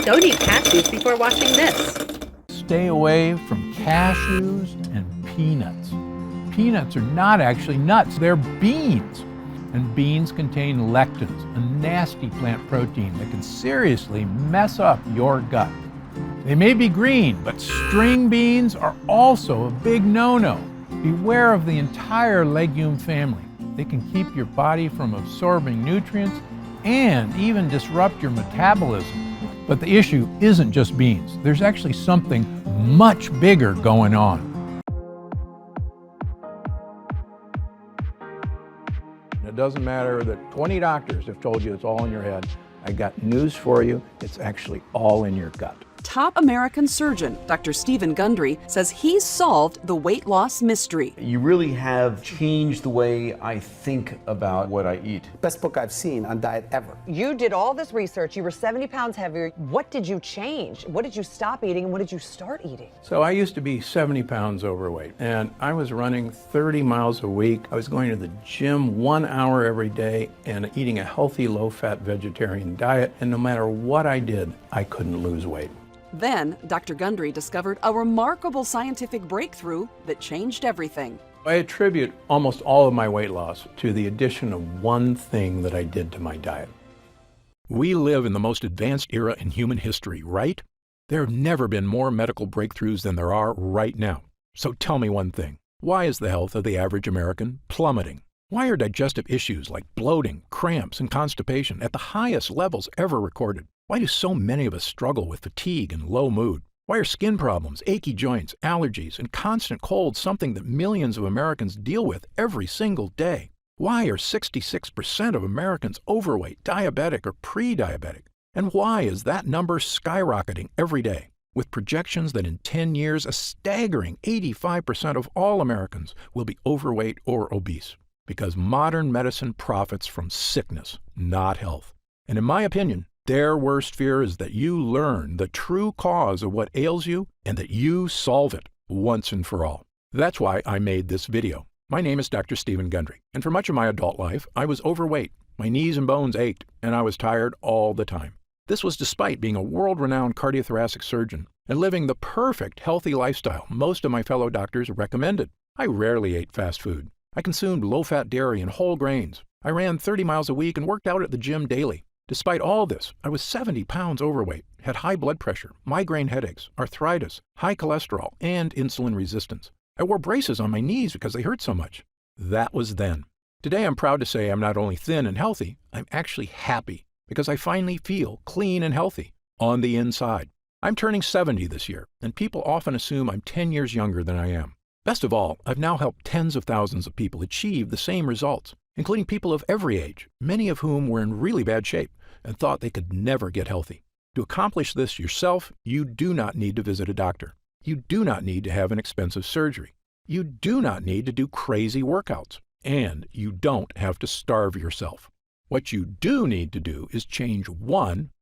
Don't eat cashews before watching this. Stay away from cashews and peanuts. Peanuts are not actually nuts, they're beans. And beans contain lectins, a nasty plant protein that can seriously mess up your gut. They may be green, but string beans are also a big no-no. Beware of the entire legume family. They can keep your body from absorbing nutrients and even disrupt your metabolism. But the issue isn't just beans. There's actually something much bigger going on. It doesn't matter that 20 doctors have told you it's all in your head. I got news for you. It's actually all in your gut. Top American surgeon Dr. Stephen Gundry says he's solved the weight loss mystery. You really have changed the way I think about what I eat. Best book I've seen on diet ever. You did all this research. You were 70 pounds heavier. What did you change? What did you stop eating and what did you start eating? So I used to be 70 pounds overweight, and I was running 30 miles a week. I was going to the gym 1 hour every day and eating a healthy, low-fat vegetarian diet, and no matter what I did, I couldn't lose weight. Then, Dr. Gundry discovered a remarkable scientific breakthrough that changed everything. I attribute almost all of my weight loss to the addition of one thing that I did to my diet. We live in the most advanced era in human history, right? There have never been more medical breakthroughs than there are right now. So tell me one thing. Why is the health of the average American plummeting? Why are digestive issues like bloating, cramps, and constipation at the highest levels ever recorded? Why do so many of us struggle with fatigue and low mood? Why are skin problems, achy joints, allergies, and constant colds something that millions of Americans deal with every single day? Why are 66% of Americans overweight, diabetic, or pre-diabetic? And why is that number skyrocketing every day, with projections that in 10 years a staggering 85% of all Americans will be overweight or obese? Because modern medicine profits from sickness, not health. And in my opinion, their worst fear is that you learn the true cause of what ails you and that you solve it once and for all. That's why I made this video. My name is Dr. Stephen Gundry, and for much of my adult life, I was overweight. My knees and bones ached, and I was tired all the time. This was despite being a world-renowned cardiothoracic surgeon and living the perfect healthy lifestyle most of my fellow doctors recommended. I rarely ate fast food. I consumed low-fat dairy and whole grains. I ran 30 miles a week and worked out at the gym daily. Despite all this, I was 70 pounds overweight, had high blood pressure, migraine headaches, arthritis, high cholesterol, and insulin resistance. I wore braces on my knees because they hurt so much. That was then. Today, I'm proud to say I'm not only thin and healthy, I'm actually happy because I finally feel clean and healthy on the inside. I'm turning 70 this year, and people often assume I'm 10 years younger than I am. Best of all, I've now helped tens of thousands of people achieve the same results, including people of every age, many of whom were in really bad shape and thought they could never get healthy. To accomplish this yourself, you do not need to visit a doctor. You do not need to have an expensive surgery. You do not need to do crazy workouts. And you don't have to starve yourself. What you do need to do is change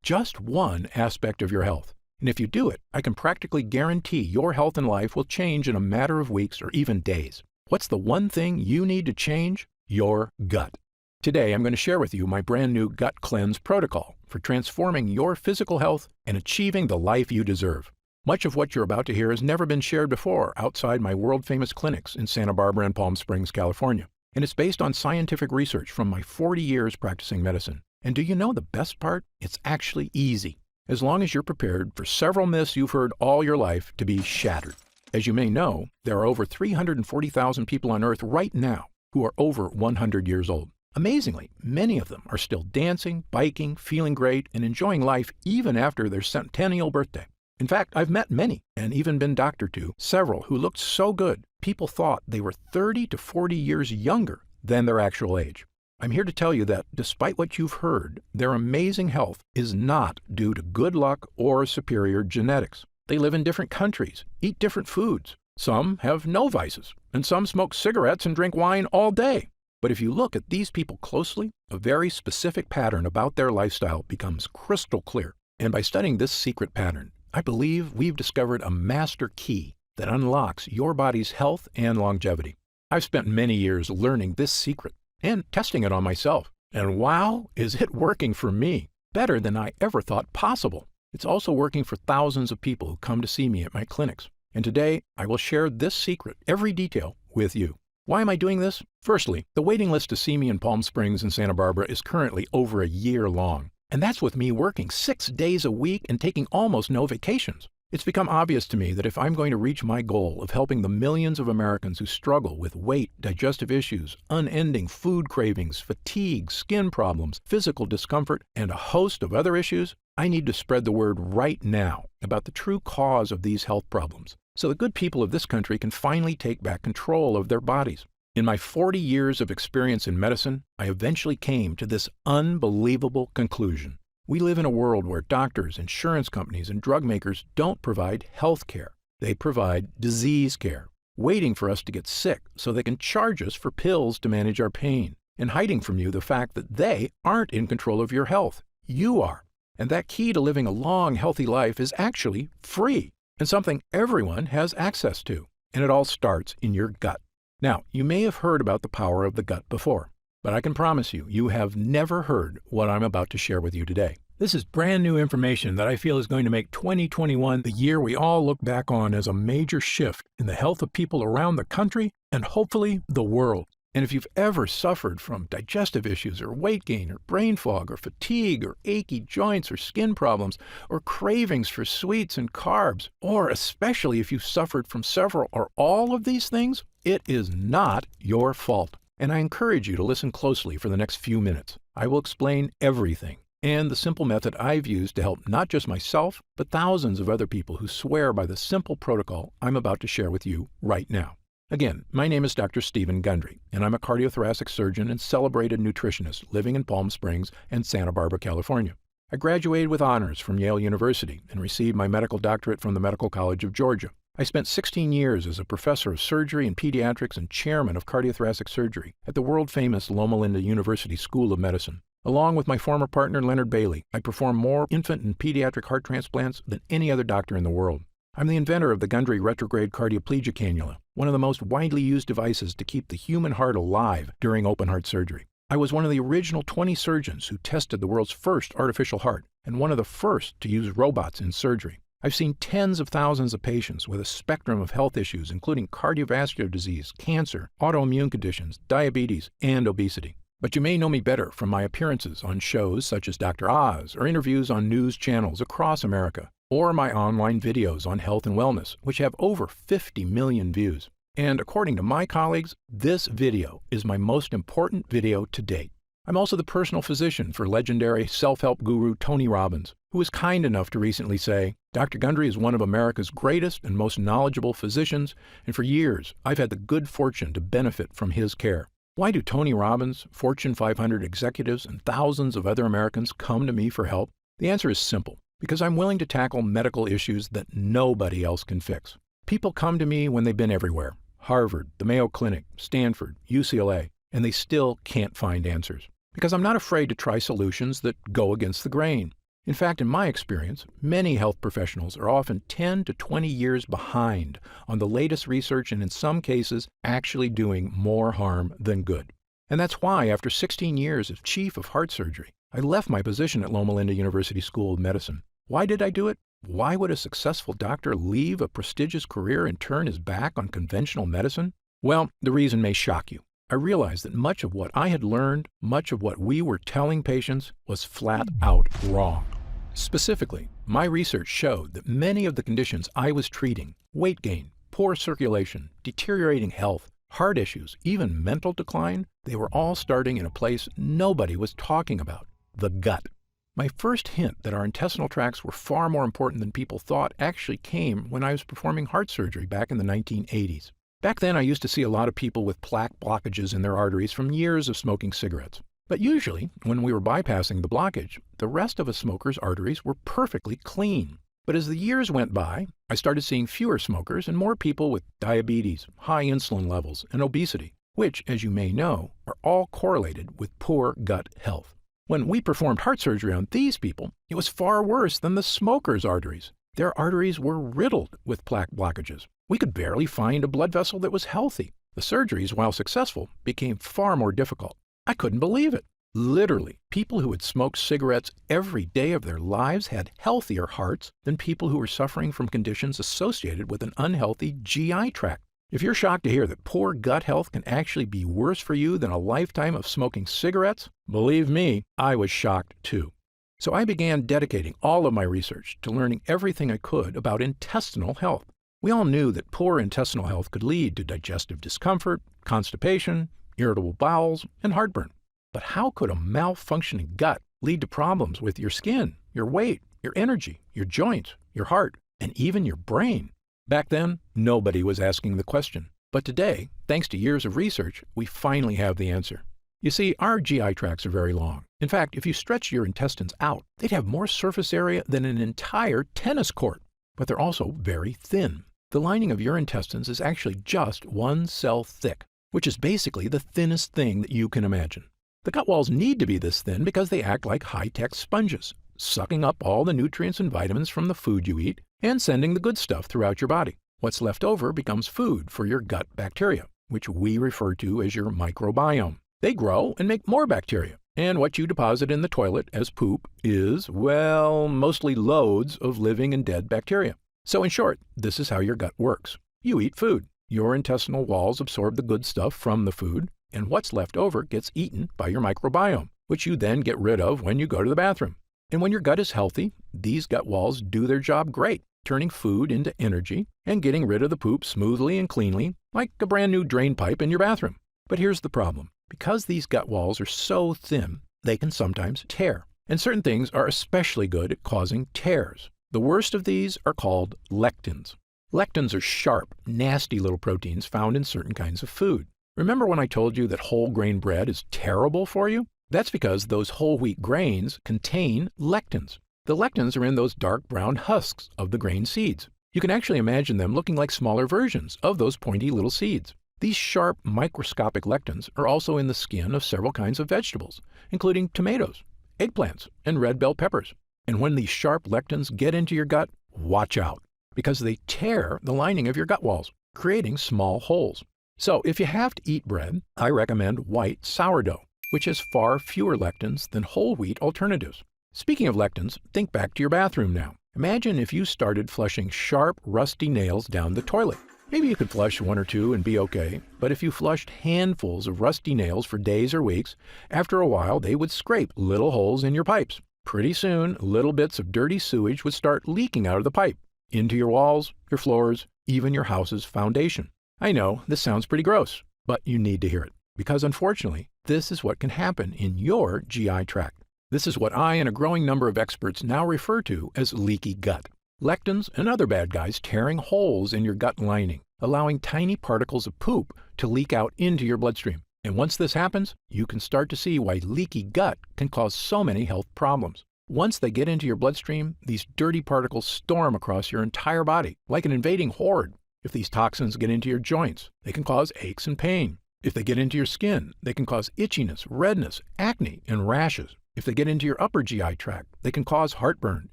just one aspect of your health. And if you do it, I can practically guarantee your health and life will change in a matter of weeks or even days. What's the one thing you need to change? Your gut. Today, I'm going to share with you my brand new Gut Cleanse protocol for transforming your physical health and achieving the life you deserve. Much of what you're about to hear has never been shared before outside my world-famous clinics in Santa Barbara and Palm Springs, California. And it's based on scientific research from my 40 years practicing medicine. And do you know the best part? It's actually easy, as long as you're prepared for several myths you've heard all your life to be shattered. As you may know, there are over 340,000 people on Earth right now who are over 100 years old. Amazingly, many of them are still dancing, biking, feeling great, and enjoying life even after their centennial birthday. In fact, I've met many, and even been doctored to, several who looked so good, people thought they were 30 to 40 years younger than their actual age. I'm here to tell you that, despite what you've heard, their amazing health is not due to good luck or superior genetics. They live in different countries, eat different foods. Some have no vices, and some smoke cigarettes and drink wine all day. But if you look at these people closely, a very specific pattern about their lifestyle becomes crystal clear. And by studying this secret pattern, I believe we've discovered a master key that unlocks your body's health and longevity. I've spent many years learning this secret and testing it on myself. And wow, is it working for me, better than I ever thought possible. It's also working for thousands of people who come to see me at my clinics. And today, I will share this secret, every detail, with you. Why am I doing this? Firstly, the waiting list to see me in Palm Springs and Santa Barbara is currently over a year long. And that's with me working 6 days a week and taking almost no vacations. It's become obvious to me that if I'm going to reach my goal of helping the millions of Americans who struggle with weight, digestive issues, unending food cravings, fatigue, skin problems, physical discomfort, and a host of other issues, I need to spread the word right now about the true cause of these health problems, so the good people of this country can finally take back control of their bodies. In my 40 years of experience in medicine, I eventually came to this unbelievable conclusion. We live in a world where doctors, insurance companies, and drug makers don't provide health care. They provide disease care, waiting for us to get sick so they can charge us for pills to manage our pain, and hiding from you the fact that they aren't in control of your health. You are. And that key to living a long, healthy life is actually free, and something everyone has access to. And it all starts in your gut. Now, you may have heard about the power of the gut before, but I can promise you, you have never heard what I'm about to share with you today. This is brand new information that I feel is going to make 2021 the year we all look back on as a major shift in the health of people around the country and hopefully the world. And if you've ever suffered from digestive issues or weight gain or brain fog or fatigue or achy joints or skin problems or cravings for sweets and carbs, or especially if you've suffered from several or all of these things, it is not your fault. And I encourage you to listen closely for the next few minutes. I will explain everything and the simple method I've used to help not just myself, but thousands of other people who swear by the simple protocol I'm about to share with you right now. Again, my name is Dr. Stephen Gundry, and I'm a cardiothoracic surgeon and celebrated nutritionist living in Palm Springs and Santa Barbara, California. I graduated with honors from Yale University and received my medical doctorate from the Medical College of Georgia. I spent 16 years as a professor of surgery and pediatrics and chairman of cardiothoracic surgery at the world-famous Loma Linda University School of Medicine. Along with my former partner Leonard Bailey, I perform more infant and pediatric heart transplants than any other doctor in the world. I'm the inventor of the Gundry retrograde cardioplegia cannula, one of the most widely used devices to keep the human heart alive during open heart surgery. I was one of the original 20 surgeons who tested the world's first artificial heart and one of the first to use robots in surgery. I've seen tens of thousands of patients with a spectrum of health issues, including cardiovascular disease, cancer, autoimmune conditions, diabetes, and obesity. But you may know me better from my appearances on shows such as Dr. Oz or interviews on news channels across America, or my online videos on health and wellness, which have over 50 million views. And according to my colleagues, this video is my most important video to date. I'm also the personal physician for legendary self-help guru Tony Robbins, who was kind enough to recently say, Dr. Gundry is one of America's greatest and most knowledgeable physicians, and for years I've had the good fortune to benefit from his care. Why do Tony Robbins, Fortune 500 executives, and thousands of other Americans come to me for help? The answer is simple. Because I'm willing to tackle medical issues that nobody else can fix. People come to me when they've been everywhere. Harvard, the Mayo Clinic, Stanford, UCLA, and they still can't find answers. Because I'm not afraid to try solutions that go against the grain. In fact, in my experience, many health professionals are often 10 to 20 years behind on the latest research and in some cases actually doing more harm than good. And that's why after 16 years as chief of heart surgery, I left my position at Loma Linda University School of Medicine. Why did I do it? Why would a successful doctor leave a prestigious career and turn his back on conventional medicine? Well, the reason may shock you. I realized that much of what I had learned, much of what we were telling patients, was flat out wrong. Specifically, my research showed that many of the conditions I was treating, weight gain, poor circulation, deteriorating health, heart issues, even mental decline, they were all starting in a place nobody was talking about, the gut. My first hint that our intestinal tracts were far more important than people thought actually came when I was performing heart surgery back in the 1980s. Back then, I used to see a lot of people with plaque blockages in their arteries from years of smoking cigarettes. But usually, when we were bypassing the blockage, the rest of a smoker's arteries were perfectly clean. But as the years went by, I started seeing fewer smokers and more people with diabetes, high insulin levels, and obesity, which, as you may know, are all correlated with poor gut health. When we performed heart surgery on these people, it was far worse than the smokers' arteries. Their arteries were riddled with plaque blockages. We could barely find a blood vessel that was healthy. The surgeries, while successful, became far more difficult. I couldn't believe it. Literally, people who had smoked cigarettes every day of their lives had healthier hearts than people who were suffering from conditions associated with an unhealthy GI tract. If you're shocked to hear that poor gut health can actually be worse for you than a lifetime of smoking cigarettes, believe me, I was shocked too. So I began dedicating all of my research to learning everything I could about intestinal health. We all knew that poor intestinal health could lead to digestive discomfort, constipation, irritable bowels, and heartburn. But how could a malfunctioning gut lead to problems with your skin, your weight, your energy, your joints, your heart, and even your brain? Back then, nobody was asking the question. But today, thanks to years of research, we finally have the answer. You see, our GI tracts are very long. In fact, if you stretch your intestines out, they'd have more surface area than an entire tennis court. But they're also very thin. The lining of your intestines is actually just one cell thick, which is basically the thinnest thing that you can imagine. The gut walls need to be this thin because they act like high-tech sponges, sucking up all the nutrients and vitamins from the food you eat and sending the good stuff throughout your body. What's left over becomes food for your gut bacteria, which we refer to as your microbiome. They grow and make more bacteria, and what you deposit in the toilet as poop is, well, mostly loads of living and dead bacteria. So in short, this is how your gut works. You eat food. Your intestinal walls absorb the good stuff from the food, and what's left over gets eaten by your microbiome, which you then get rid of when you go to the bathroom. And when your gut is healthy, these gut walls do their job great, turning food into energy and getting rid of the poop smoothly and cleanly, like a brand new drain pipe in your bathroom. But here's the problem. Because these gut walls are so thin, they can sometimes tear. And certain things are especially good at causing tears. The worst of these are called lectins. Lectins are sharp, nasty little proteins found in certain kinds of food. Remember when I told you that whole grain bread is terrible for you? That's because those whole wheat grains contain lectins. The lectins are in those dark brown husks of the grain seeds. You can actually imagine them looking like smaller versions of those pointy little seeds. These sharp, microscopic lectins are also in the skin of several kinds of vegetables, including tomatoes, eggplants, and red bell peppers. And when these sharp lectins get into your gut, watch out, because they tear the lining of your gut walls, creating small holes. So if you have to eat bread, I recommend white sourdough, which has far fewer lectins than whole wheat alternatives. Speaking of lectins, think back to your bathroom now. Imagine if you started flushing sharp, rusty nails down the toilet. Maybe you could flush one or two and be okay, but if you flushed handfuls of rusty nails for days or weeks, after a while they would scrape little holes in your pipes. Pretty soon, little bits of dirty sewage would start leaking out of the pipe, into your walls, your floors, even your house's foundation. I know, this sounds pretty gross, but you need to hear it, because unfortunately, this is what can happen in your GI tract. This is what I and a growing number of experts now refer to as leaky gut. Lectins and other bad guys tearing holes in your gut lining, allowing tiny particles of poop to leak out into your bloodstream. And once this happens, you can start to see why leaky gut can cause so many health problems. Once they get into your bloodstream, these dirty particles storm across your entire body like an invading horde. If these toxins get into your joints, they can cause aches and pain. If they get into your skin, they can cause itchiness, redness, acne, and rashes. If they get into your upper GI tract, they can cause heartburn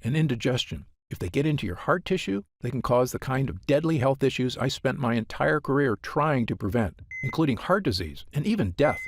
and indigestion. If they get into your heart tissue, they can cause the kind of deadly health issues I spent my entire career trying to prevent, including heart disease and even death.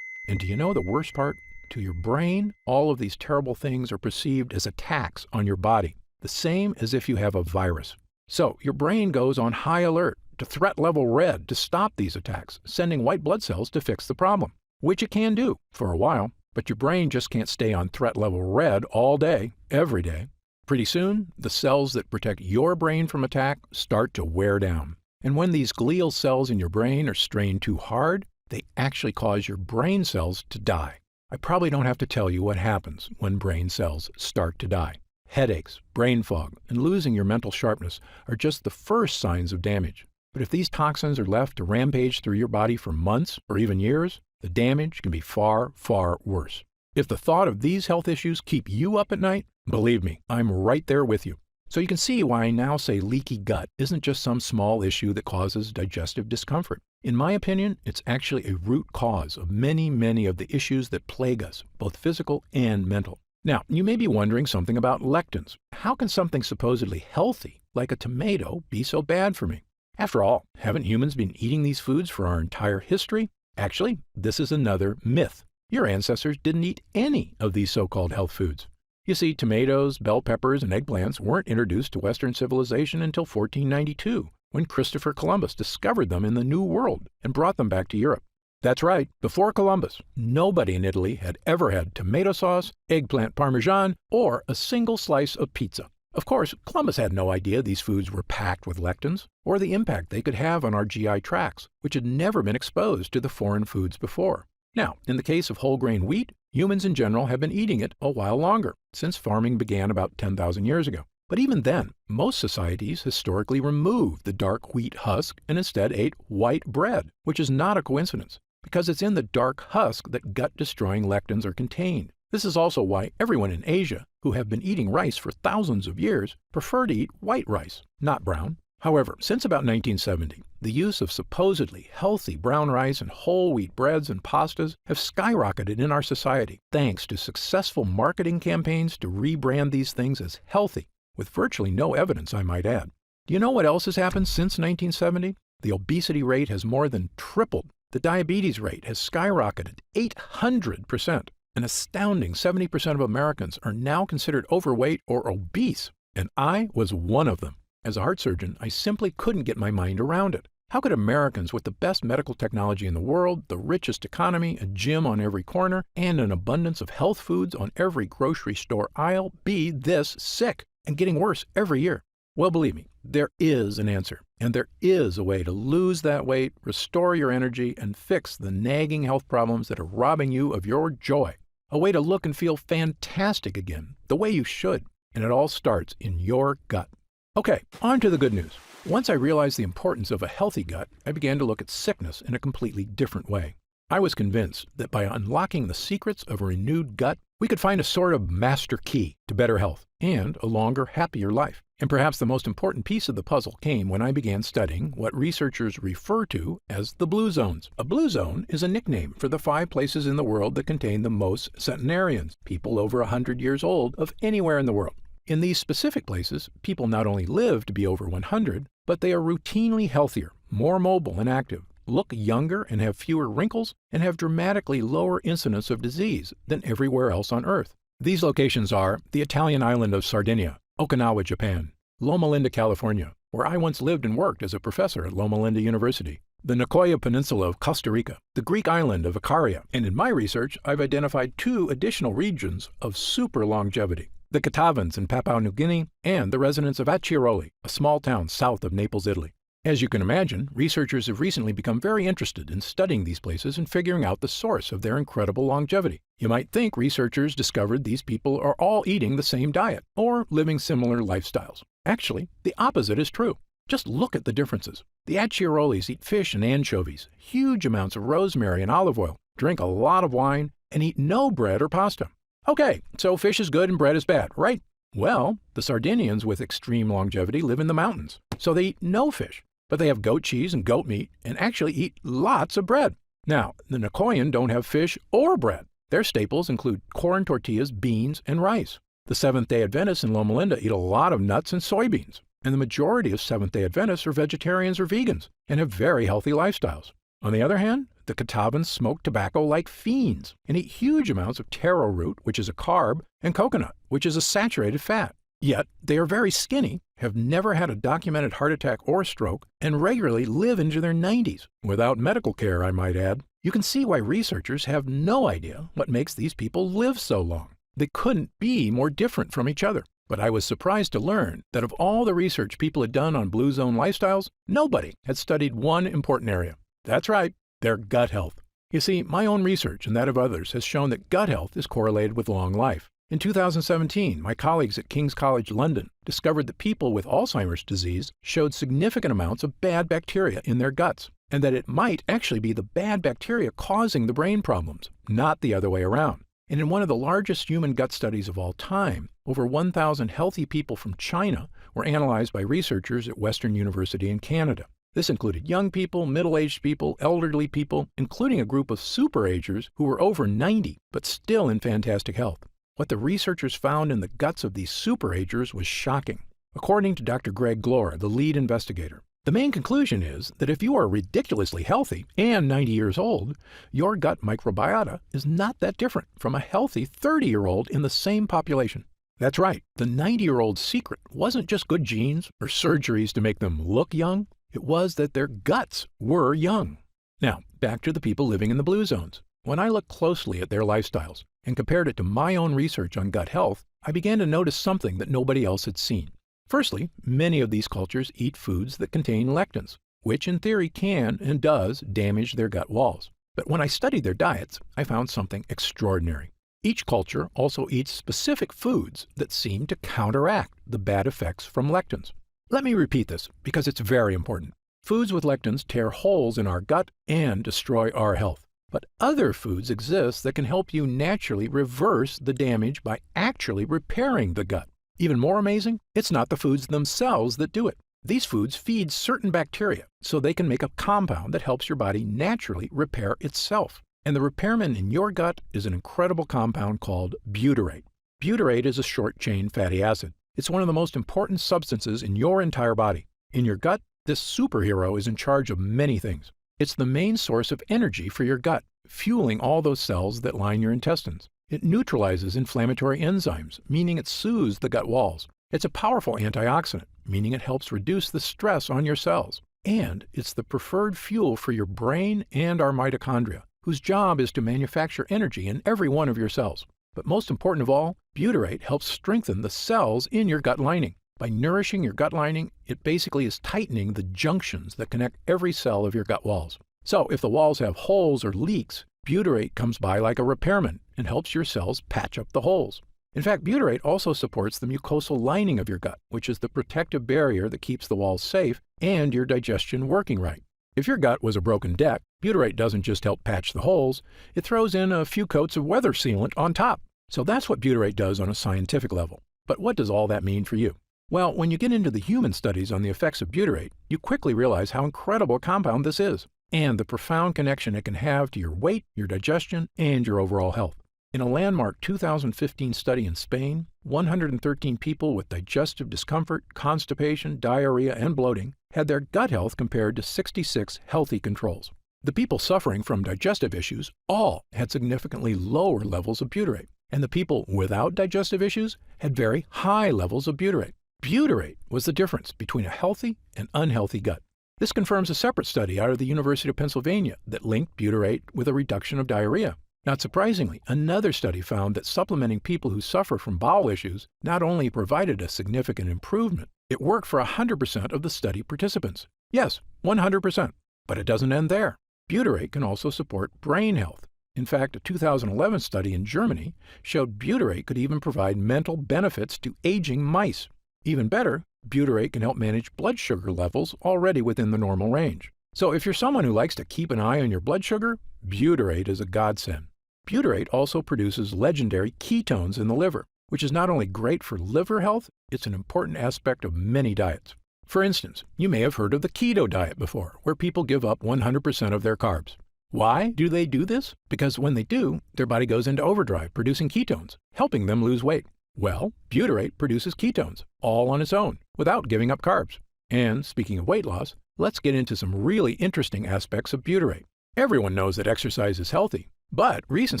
And do you know the worst part? To your brain, all of these terrible things are perceived as attacks on your body, the same as if you have a virus. So your brain goes on high alert to threat level red to stop these attacks, sending white blood cells to fix the problem, which it can do for a while, but your brain just can't stay on threat level red all day, every day. Pretty soon, the cells that protect your brain from attack start to wear down. And when these glial cells in your brain are strained too hard, they actually cause your brain cells to die. I probably don't have to tell you what happens when brain cells start to die. Headaches, brain fog, and losing your mental sharpness are just the first signs of damage. But if these toxins are left to rampage through your body for months or even years, the damage can be far, far worse. If the thought of these health issues keep you up at night, believe me, I'm right there with you. So you can see why I now say leaky gut isn't just some small issue that causes digestive discomfort. In my opinion, it's actually a root cause of many, many of the issues that plague us, both physical and mental. Now, you may be wondering something about lectins. How can something supposedly healthy, like a tomato, be so bad for me? After all, haven't humans been eating these foods for our entire history? Actually, this is another myth. Your ancestors didn't eat any of these so-called health foods. You see, tomatoes, bell peppers, and eggplants weren't introduced to Western civilization until 1492, when Christopher Columbus discovered them in the New World and brought them back to Europe. That's right, before Columbus, nobody in Italy had ever had tomato sauce, eggplant parmesan, or a single slice of pizza. Of course, Columbus had no idea these foods were packed with lectins, or the impact they could have on our GI tracts, which had never been exposed to the foreign foods before. Now, in the case of whole grain wheat, humans in general have been eating it a while longer, since farming began about 10,000 years ago. But even then, most societies historically removed the dark wheat husk and instead ate white bread, which is not a coincidence, because it's in the dark husk that gut-destroying lectins are contained. This is also why everyone in Asia, who have been eating rice for thousands of years, prefer to eat white rice, not brown. However, since about 1970, the use of supposedly healthy brown rice and whole wheat breads and pastas have skyrocketed in our society, thanks to successful marketing campaigns to rebrand these things as healthy, with virtually no evidence, I might add. Do you know what else has happened since 1970? The obesity rate has more than tripled. The diabetes rate has skyrocketed 800%. An astounding 70% of Americans are now considered overweight or obese, and I was one of them. As a heart surgeon, I simply couldn't get my mind around it. How could Americans with the best medical technology in the world, the richest economy, a gym on every corner, and an abundance of health foods on every grocery store aisle be this sick and getting worse every year? Well, believe me, there is an answer, and there is a way to lose that weight, restore your energy, and fix the nagging health problems that are robbing you of your joy. A way to look and feel fantastic again, the way you should, and it all starts in your gut. Okay, on to the good news. Once I realized the importance of a healthy gut, I began to look at sickness in a completely different way. I was convinced that by unlocking the secrets of a renewed gut, we could find a sort of master key to better health and a longer, happier life. And perhaps the most important piece of the puzzle came when I began studying what researchers refer to as the blue zones. A blue zone is a nickname for the 5 places in the world that contain the most centenarians, people over 100 years old, of anywhere in the world. In these specific places, people not only live to be over 100, but they are routinely healthier, more mobile and active, look younger and have fewer wrinkles, and have dramatically lower incidence of disease than everywhere else on Earth. These locations are the Italian island of Sardinia, Okinawa, Japan, Loma Linda, California, where I once lived and worked as a professor at Loma Linda University, the Nicoya Peninsula of Costa Rica, the Greek island of Icaria, and in my research, I've identified 2 additional regions of super longevity, the Catavans in Papua New Guinea, and the residents of Acciaroli, a small town south of Naples, Italy. As you can imagine, researchers have recently become very interested in studying these places and figuring out the source of their incredible longevity. You might think researchers discovered these people are all eating the same diet or living similar lifestyles. Actually, the opposite is true. Just look at the differences. The Acciarolis eat fish and anchovies, huge amounts of rosemary and olive oil, drink a lot of wine, and eat no bread or pasta. Okay, so fish is good and bread is bad, right? Well, the Sardinians with extreme longevity live in the mountains, so they eat no fish. But they have goat cheese and goat meat and actually eat lots of bread. Now, the Nicoyan don't have fish or bread. Their staples include corn tortillas, beans, and rice. The Seventh-day Adventists in Loma Linda eat a lot of nuts and soybeans, and the majority of Seventh-day Adventists are vegetarians or vegans and have very healthy lifestyles. On the other hand, the Catavans smoke tobacco like fiends and eat huge amounts of taro root, which is a carb, and coconut, which is a saturated fat. Yet, they are very skinny, have never had a documented heart attack or stroke, and regularly live into their 90s, without medical care, I might add. You can see why researchers have no idea what makes these people live so long. They couldn't be more different from each other. But I was surprised to learn that of all the research people had done on blue zone lifestyles, nobody had studied one important area. That's right, their gut health. You see, my own research and that of others has shown that gut health is correlated with long life. In 2017, my colleagues at King's College London discovered that people with Alzheimer's disease showed significant amounts of bad bacteria in their guts, and that it might actually be the bad bacteria causing the brain problems, not the other way around. And in one of the largest human gut studies of all time, over 1,000 healthy people from China were analyzed by researchers at Western University in Canada. This included young people, middle-aged people, elderly people, including a group of superagers who were over 90 but still in fantastic health. What the researchers found in the guts of these superagers was shocking. According to Dr. Greg Glore, the lead investigator, The main conclusion is that if you are ridiculously healthy and 90 years old, your gut microbiota is not that different from a healthy 30-year-old in the same population. That's right, the 90-year-old's secret wasn't just good genes or surgeries to make them look young, it was that their guts were young. Now, back to the people living in the blue zones. When I looked closely at their lifestyles and compared it to my own research on gut health, I began to notice something that nobody else had seen. Firstly, many of these cultures eat foods that contain lectins, which in theory can and does damage their gut walls. But when I studied their diets, I found something extraordinary. Each culture also eats specific foods that seem to counteract the bad effects from lectins. Let me repeat this because it's very important. Foods with lectins tear holes in our gut and destroy our health. But other foods exist that can help you naturally reverse the damage by actually repairing the gut. Even more amazing, it's not the foods themselves that do it. These foods feed certain bacteria so they can make a compound that helps your body naturally repair itself. And the repairman in your gut is an incredible compound called butyrate. Butyrate is a short-chain fatty acid. It's one of the most important substances in your entire body. In your gut, this superhero is in charge of many things. It's the main source of energy for your gut, fueling all those cells that line your intestines. It neutralizes inflammatory enzymes, meaning it soothes the gut walls. It's a powerful antioxidant, meaning it helps reduce the stress on your cells. And it's the preferred fuel for your brain and our mitochondria, whose job is to manufacture energy in every one of your cells. But most important of all, butyrate helps strengthen the cells in your gut lining. By nourishing your gut lining, it basically is tightening the junctions that connect every cell of your gut walls. So if the walls have holes or leaks, butyrate comes by like a repairman and helps your cells patch up the holes. In fact, butyrate also supports the mucosal lining of your gut, which is the protective barrier that keeps the walls safe and your digestion working right. If your gut was a broken deck, butyrate doesn't just help patch the holes, it throws in a few coats of weather sealant on top. So that's what butyrate does on a scientific level. But what does all that mean for you? Well, when you get into the human studies on the effects of butyrate, you quickly realize how incredible a compound this is, and the profound connection it can have to your weight, your digestion, and your overall health. In a landmark 2015 study in Spain, 113 people with digestive discomfort, constipation, diarrhea, and bloating had their gut health compared to 66 healthy controls. The people suffering from digestive issues all had significantly lower levels of butyrate, and the people without digestive issues had very high levels of butyrate. Butyrate was the difference between a healthy and unhealthy gut. This confirms a separate study out of the University of Pennsylvania that linked butyrate with a reduction of diarrhea. Not surprisingly, another study found that supplementing people who suffer from bowel issues not only provided a significant improvement, it worked for 100% of the study participants. Yes, 100%. But it doesn't end there. Butyrate can also support brain health. In fact, a 2011 study in Germany showed butyrate could even provide mental benefits to aging mice. Even better, butyrate can help manage blood sugar levels already within the normal range. So if you're someone who likes to keep an eye on your blood sugar, butyrate is a godsend. Butyrate also produces legendary ketones in the liver, which is not only great for liver health, it's an important aspect of many diets. For instance, you may have heard of the keto diet before, where people give up 100% of their carbs. Why do they do this? Because when they do, their body goes into overdrive producing ketones, helping them lose weight. Well, butyrate produces ketones, all on its own, without giving up carbs. And speaking of weight loss, let's get into some really interesting aspects of butyrate. Everyone knows that exercise is healthy, but recent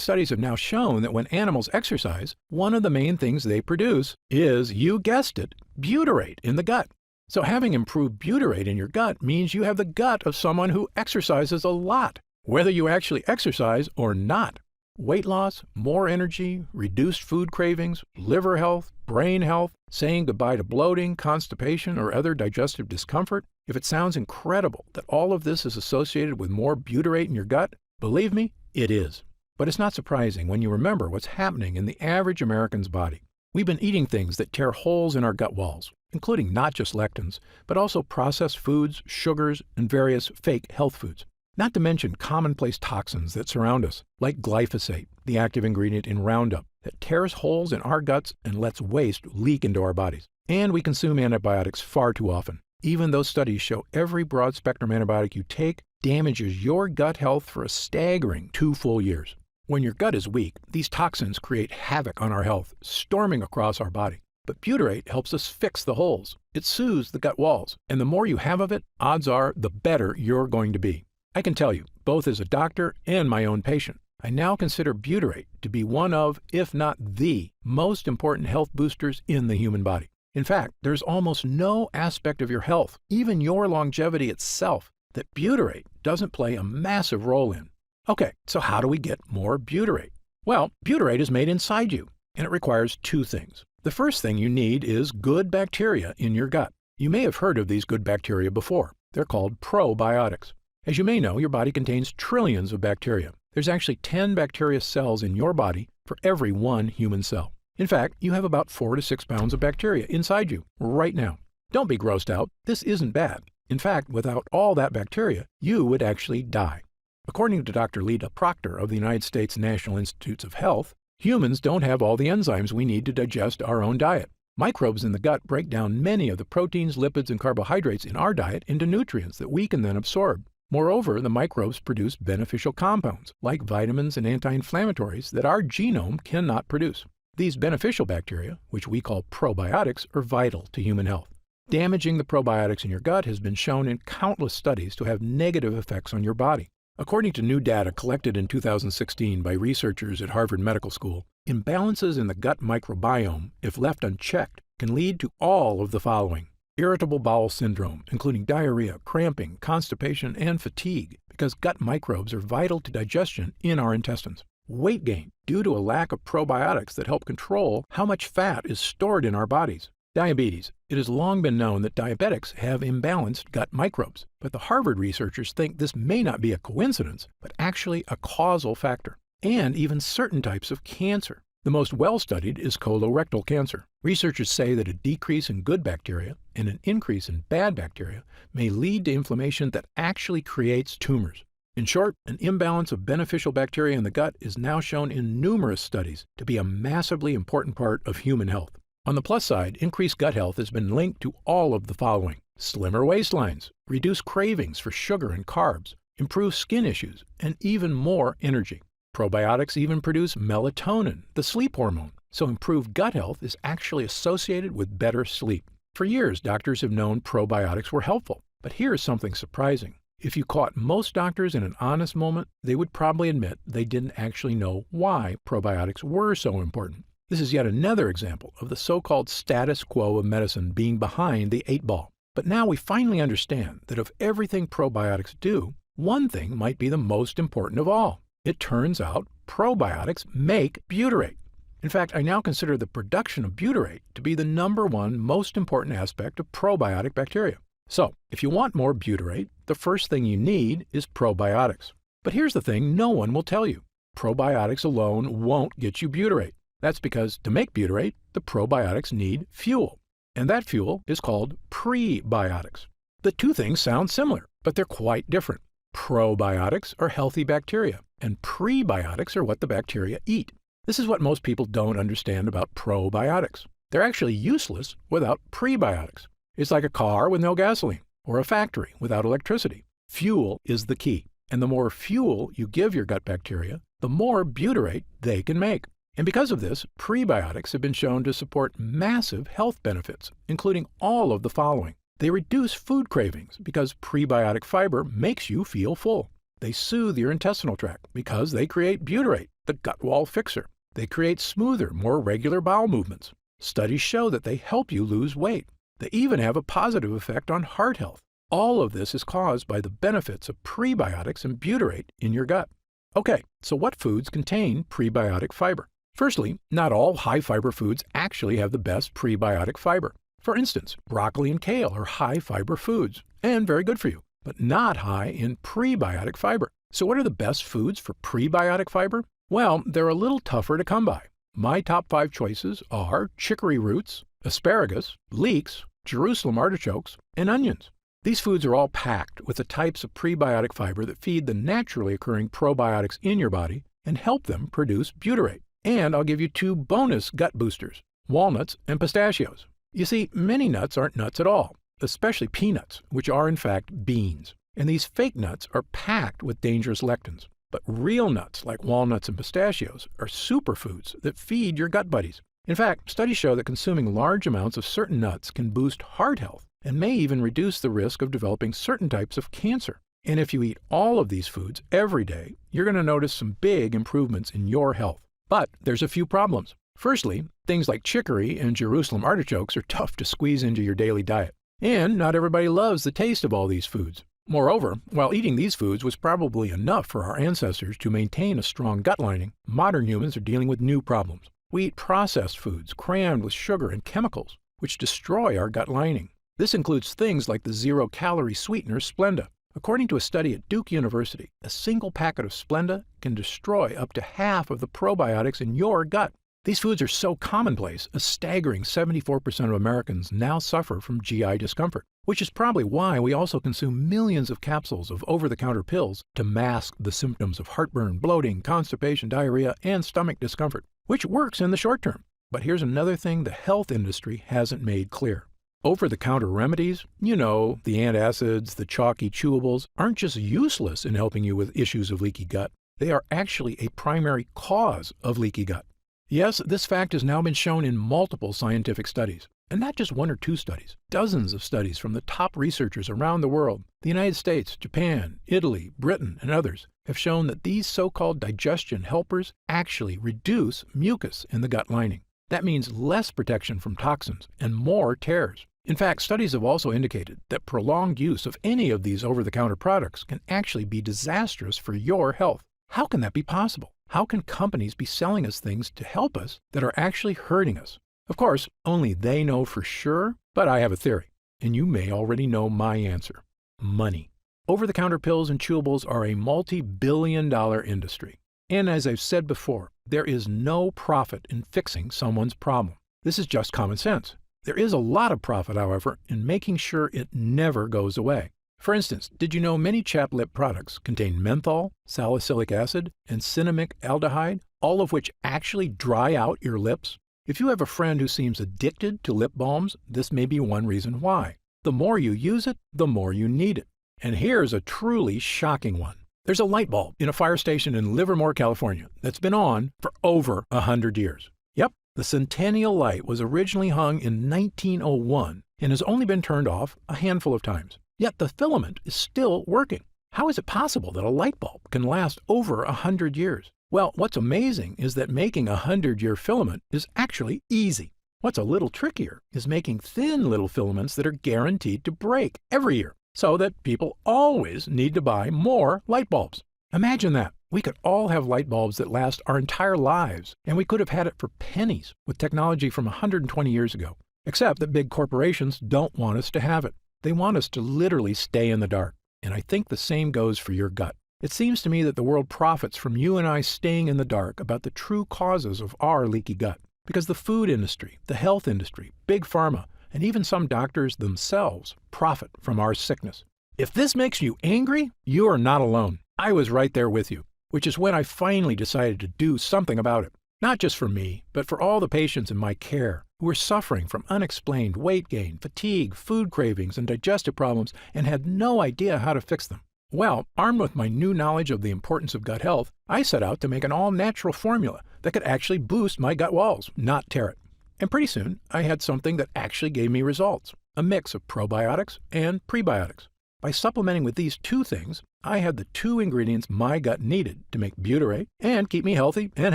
studies have now shown that when animals exercise, one of the main things they produce is, you guessed it, butyrate in the gut. So having improved butyrate in your gut means you have the gut of someone who exercises a lot, whether you actually exercise or not. Weight loss, more energy, reduced food cravings, liver health, brain health, saying goodbye to bloating, constipation, or other digestive discomfort. If it sounds incredible that all of this is associated with more butyrate in your gut, believe me, it is. But it's not surprising when you remember what's happening in the average American's body. We've been eating things that tear holes in our gut walls, including not just lectins, but also processed foods, sugars, and various fake health foods. Not to mention commonplace toxins that surround us, like glyphosate, the active ingredient in Roundup, that tears holes in our guts and lets waste leak into our bodies. And we consume antibiotics far too often, even though studies show every broad-spectrum antibiotic you take damages your gut health for a staggering 2 full years. When your gut is weak, these toxins create havoc on our health, storming across our body. but butyrate helps us fix the holes. It soothes the gut walls, and the more you have of it, odds are the better you're going to be. I can tell you, both as a doctor and my own patient, I now consider butyrate to be one of, if not the, most important health boosters in the human body. In fact, there's almost no aspect of your health, even your longevity itself, that butyrate doesn't play a massive role in. Okay, so how do we get more butyrate? Well, butyrate is made inside you, and it requires two things. The first thing you need is good bacteria in your gut. You may have heard of these good bacteria before. They're called probiotics. As you may know, your body contains trillions of bacteria. There's actually 10 bacteria cells in your body for every one human cell. In fact, you have about 4 to 6 pounds of bacteria inside you right now. Don't be grossed out. This isn't bad. In fact, without all that bacteria, you would actually die. According to Dr. Lita Proctor of the United States National Institutes of Health, humans don't have all the enzymes we need to digest our own diet. Microbes in the gut break down many of the proteins, lipids, and carbohydrates in our diet into nutrients that we can then absorb. Moreover, the microbes produce beneficial compounds, like vitamins and anti-inflammatories, that our genome cannot produce. These beneficial bacteria, which we call probiotics, are vital to human health. Damaging the probiotics in your gut has been shown in countless studies to have negative effects on your body. According to new data collected in 2016 by researchers at Harvard Medical School, imbalances in the gut microbiome, if left unchecked, can lead to all of the following: irritable bowel syndrome, including diarrhea, cramping, constipation, and fatigue, because gut microbes are vital to digestion in our intestines. Weight gain, due to a lack of probiotics that help control how much fat is stored in our bodies. Diabetes. It has long been known that diabetics have imbalanced gut microbes, but the Harvard researchers think this may not be a coincidence, but actually a causal factor. And even certain types of cancer. The most well-studied is colorectal cancer. Researchers say that a decrease in good bacteria and an increase in bad bacteria may lead to inflammation that actually creates tumors. In short, an imbalance of beneficial bacteria in the gut is now shown in numerous studies to be a massively important part of human health. On the plus side, increased gut health has been linked to all of the following: slimmer waistlines, reduced cravings for sugar and carbs, improved skin issues, and even more energy. Probiotics even produce melatonin, the sleep hormone, so improved gut health is actually associated with better sleep. For years, doctors have known probiotics were helpful, but here's something surprising. If you caught most doctors in an honest moment, they would probably admit they didn't actually know why probiotics were so important. This is yet another example of the so-called status quo of medicine being behind the 8 ball. But now we finally understand that of everything probiotics do, one thing might be the most important of all. It turns out probiotics make butyrate. In fact, I now consider the production of butyrate to be the #1 most important aspect of probiotic bacteria. So, if you want more butyrate, the first thing you need is probiotics. But here's the thing no one will tell you. Probiotics alone won't get you butyrate. That's because to make butyrate, the probiotics need fuel. And that fuel is called prebiotics. The two things sound similar, but they're quite different. Probiotics are healthy bacteria, and prebiotics are what the bacteria eat. This is what most people don't understand about probiotics. They're actually useless without prebiotics. It's like a car with no gasoline, or a factory without electricity. Fuel is the key, and the more fuel you give your gut bacteria, the more butyrate they can make. And because of this, prebiotics have been shown to support massive health benefits, including all of the following. They reduce food cravings because prebiotic fiber makes you feel full. They soothe your intestinal tract because they create butyrate, the gut wall fixer. They create smoother, more regular bowel movements. Studies show that they help you lose weight. They even have a positive effect on heart health. All of this is caused by the benefits of prebiotics and butyrate in your gut. Okay, so what foods contain prebiotic fiber? Firstly, not all high-fiber foods actually have the best prebiotic fiber. For instance, broccoli and kale are high-fiber foods, and very good for you, but not high in prebiotic fiber. So what are the best foods for prebiotic fiber? Well, they're a little tougher to come by. My top 5 choices are chicory roots, asparagus, leeks, Jerusalem artichokes, and onions. These foods are all packed with the types of prebiotic fiber that feed the naturally occurring probiotics in your body and help them produce butyrate. And I'll give you 2 bonus gut boosters, walnuts and pistachios. You see, many nuts aren't nuts at all, especially peanuts, which are in fact beans. And these fake nuts are packed with dangerous lectins. But real nuts like walnuts and pistachios are superfoods that feed your gut buddies. In fact, studies show that consuming large amounts of certain nuts can boost heart health and may even reduce the risk of developing certain types of cancer. And if you eat all of these foods every day, you're going to notice some big improvements in your health. But there's a few problems. Firstly, things like chicory and Jerusalem artichokes are tough to squeeze into your daily diet. And not everybody loves the taste of all these foods. Moreover, while eating these foods was probably enough for our ancestors to maintain a strong gut lining, modern humans are dealing with new problems. We eat processed foods crammed with sugar and chemicals, which destroy our gut lining. This includes things like the zero-calorie sweetener Splenda. According to a study at Duke University, a single packet of Splenda can destroy up to half of the probiotics in your gut. These foods are so commonplace, a staggering 74% of Americans now suffer from GI discomfort, which is probably why we also consume millions of capsules of over-the-counter pills to mask the symptoms of heartburn, bloating, constipation, diarrhea, and stomach discomfort, which works in the short term. But here's another thing the health industry hasn't made clear. Over-the-counter remedies, the antacids, the chalky chewables, aren't just useless in helping you with issues of leaky gut. They are actually a primary cause of leaky gut. Yes, this fact has now been shown in multiple scientific studies, and not just one or two studies. Dozens of studies from the top researchers around the world, the United States, Japan, Italy, Britain, and others, have shown that these so-called digestion helpers actually reduce mucus in the gut lining. That means less protection from toxins and more tears. In fact, studies have also indicated that prolonged use of any of these over-the-counter products can actually be disastrous for your health. How can that be possible? How can companies be selling us things to help us that are actually hurting us? Of course, only they know for sure, but I have a theory, and you may already know my answer. Money. Over-the-counter pills and chewables are a multi-billion-dollar industry. And as I've said before, there is no profit in fixing someone's problem. This is just common sense. There is a lot of profit, however, in making sure it never goes away. For instance, did you know many chapped lip products contain menthol, salicylic acid, and cinnamic aldehyde, all of which actually dry out your lips? If you have a friend who seems addicted to lip balms, this may be one reason why. The more you use it, the more you need it. And here's a truly shocking one. There's a light bulb in a fire station in Livermore, California, that's been on for over 100 years. Yep, the Centennial Light was originally hung in 1901 and has only been turned off a handful of times. Yet the filament is still working. How is it possible that a light bulb can last over 100 years? Well, what's amazing is that making a 100-year filament is actually easy. What's a little trickier is making thin little filaments that are guaranteed to break every year, so that people always need to buy more light bulbs. Imagine that. We could all have light bulbs that last our entire lives, and we could have had it for pennies with technology from 120 years ago. Except that big corporations don't want us to have it. They want us to literally stay in the dark. And I think the same goes for your gut. It seems to me that the world profits from you and I staying in the dark about the true causes of our leaky gut. Because the food industry, the health industry, big pharma, and even some doctors themselves profit from our sickness. If this makes you angry, you are not alone. I was right there with you, which is when I finally decided to do something about it. Not just for me, but for all the patients in my care who were suffering from unexplained weight gain, fatigue, food cravings, and digestive problems and had no idea how to fix them. Well, armed with my new knowledge of the importance of gut health, I set out to make an all-natural formula that could actually boost my gut walls, not tear it. And pretty soon, I had something that actually gave me results, a mix of probiotics and prebiotics. By supplementing with these two things, I had the two ingredients my gut needed to make butyrate and keep me healthy and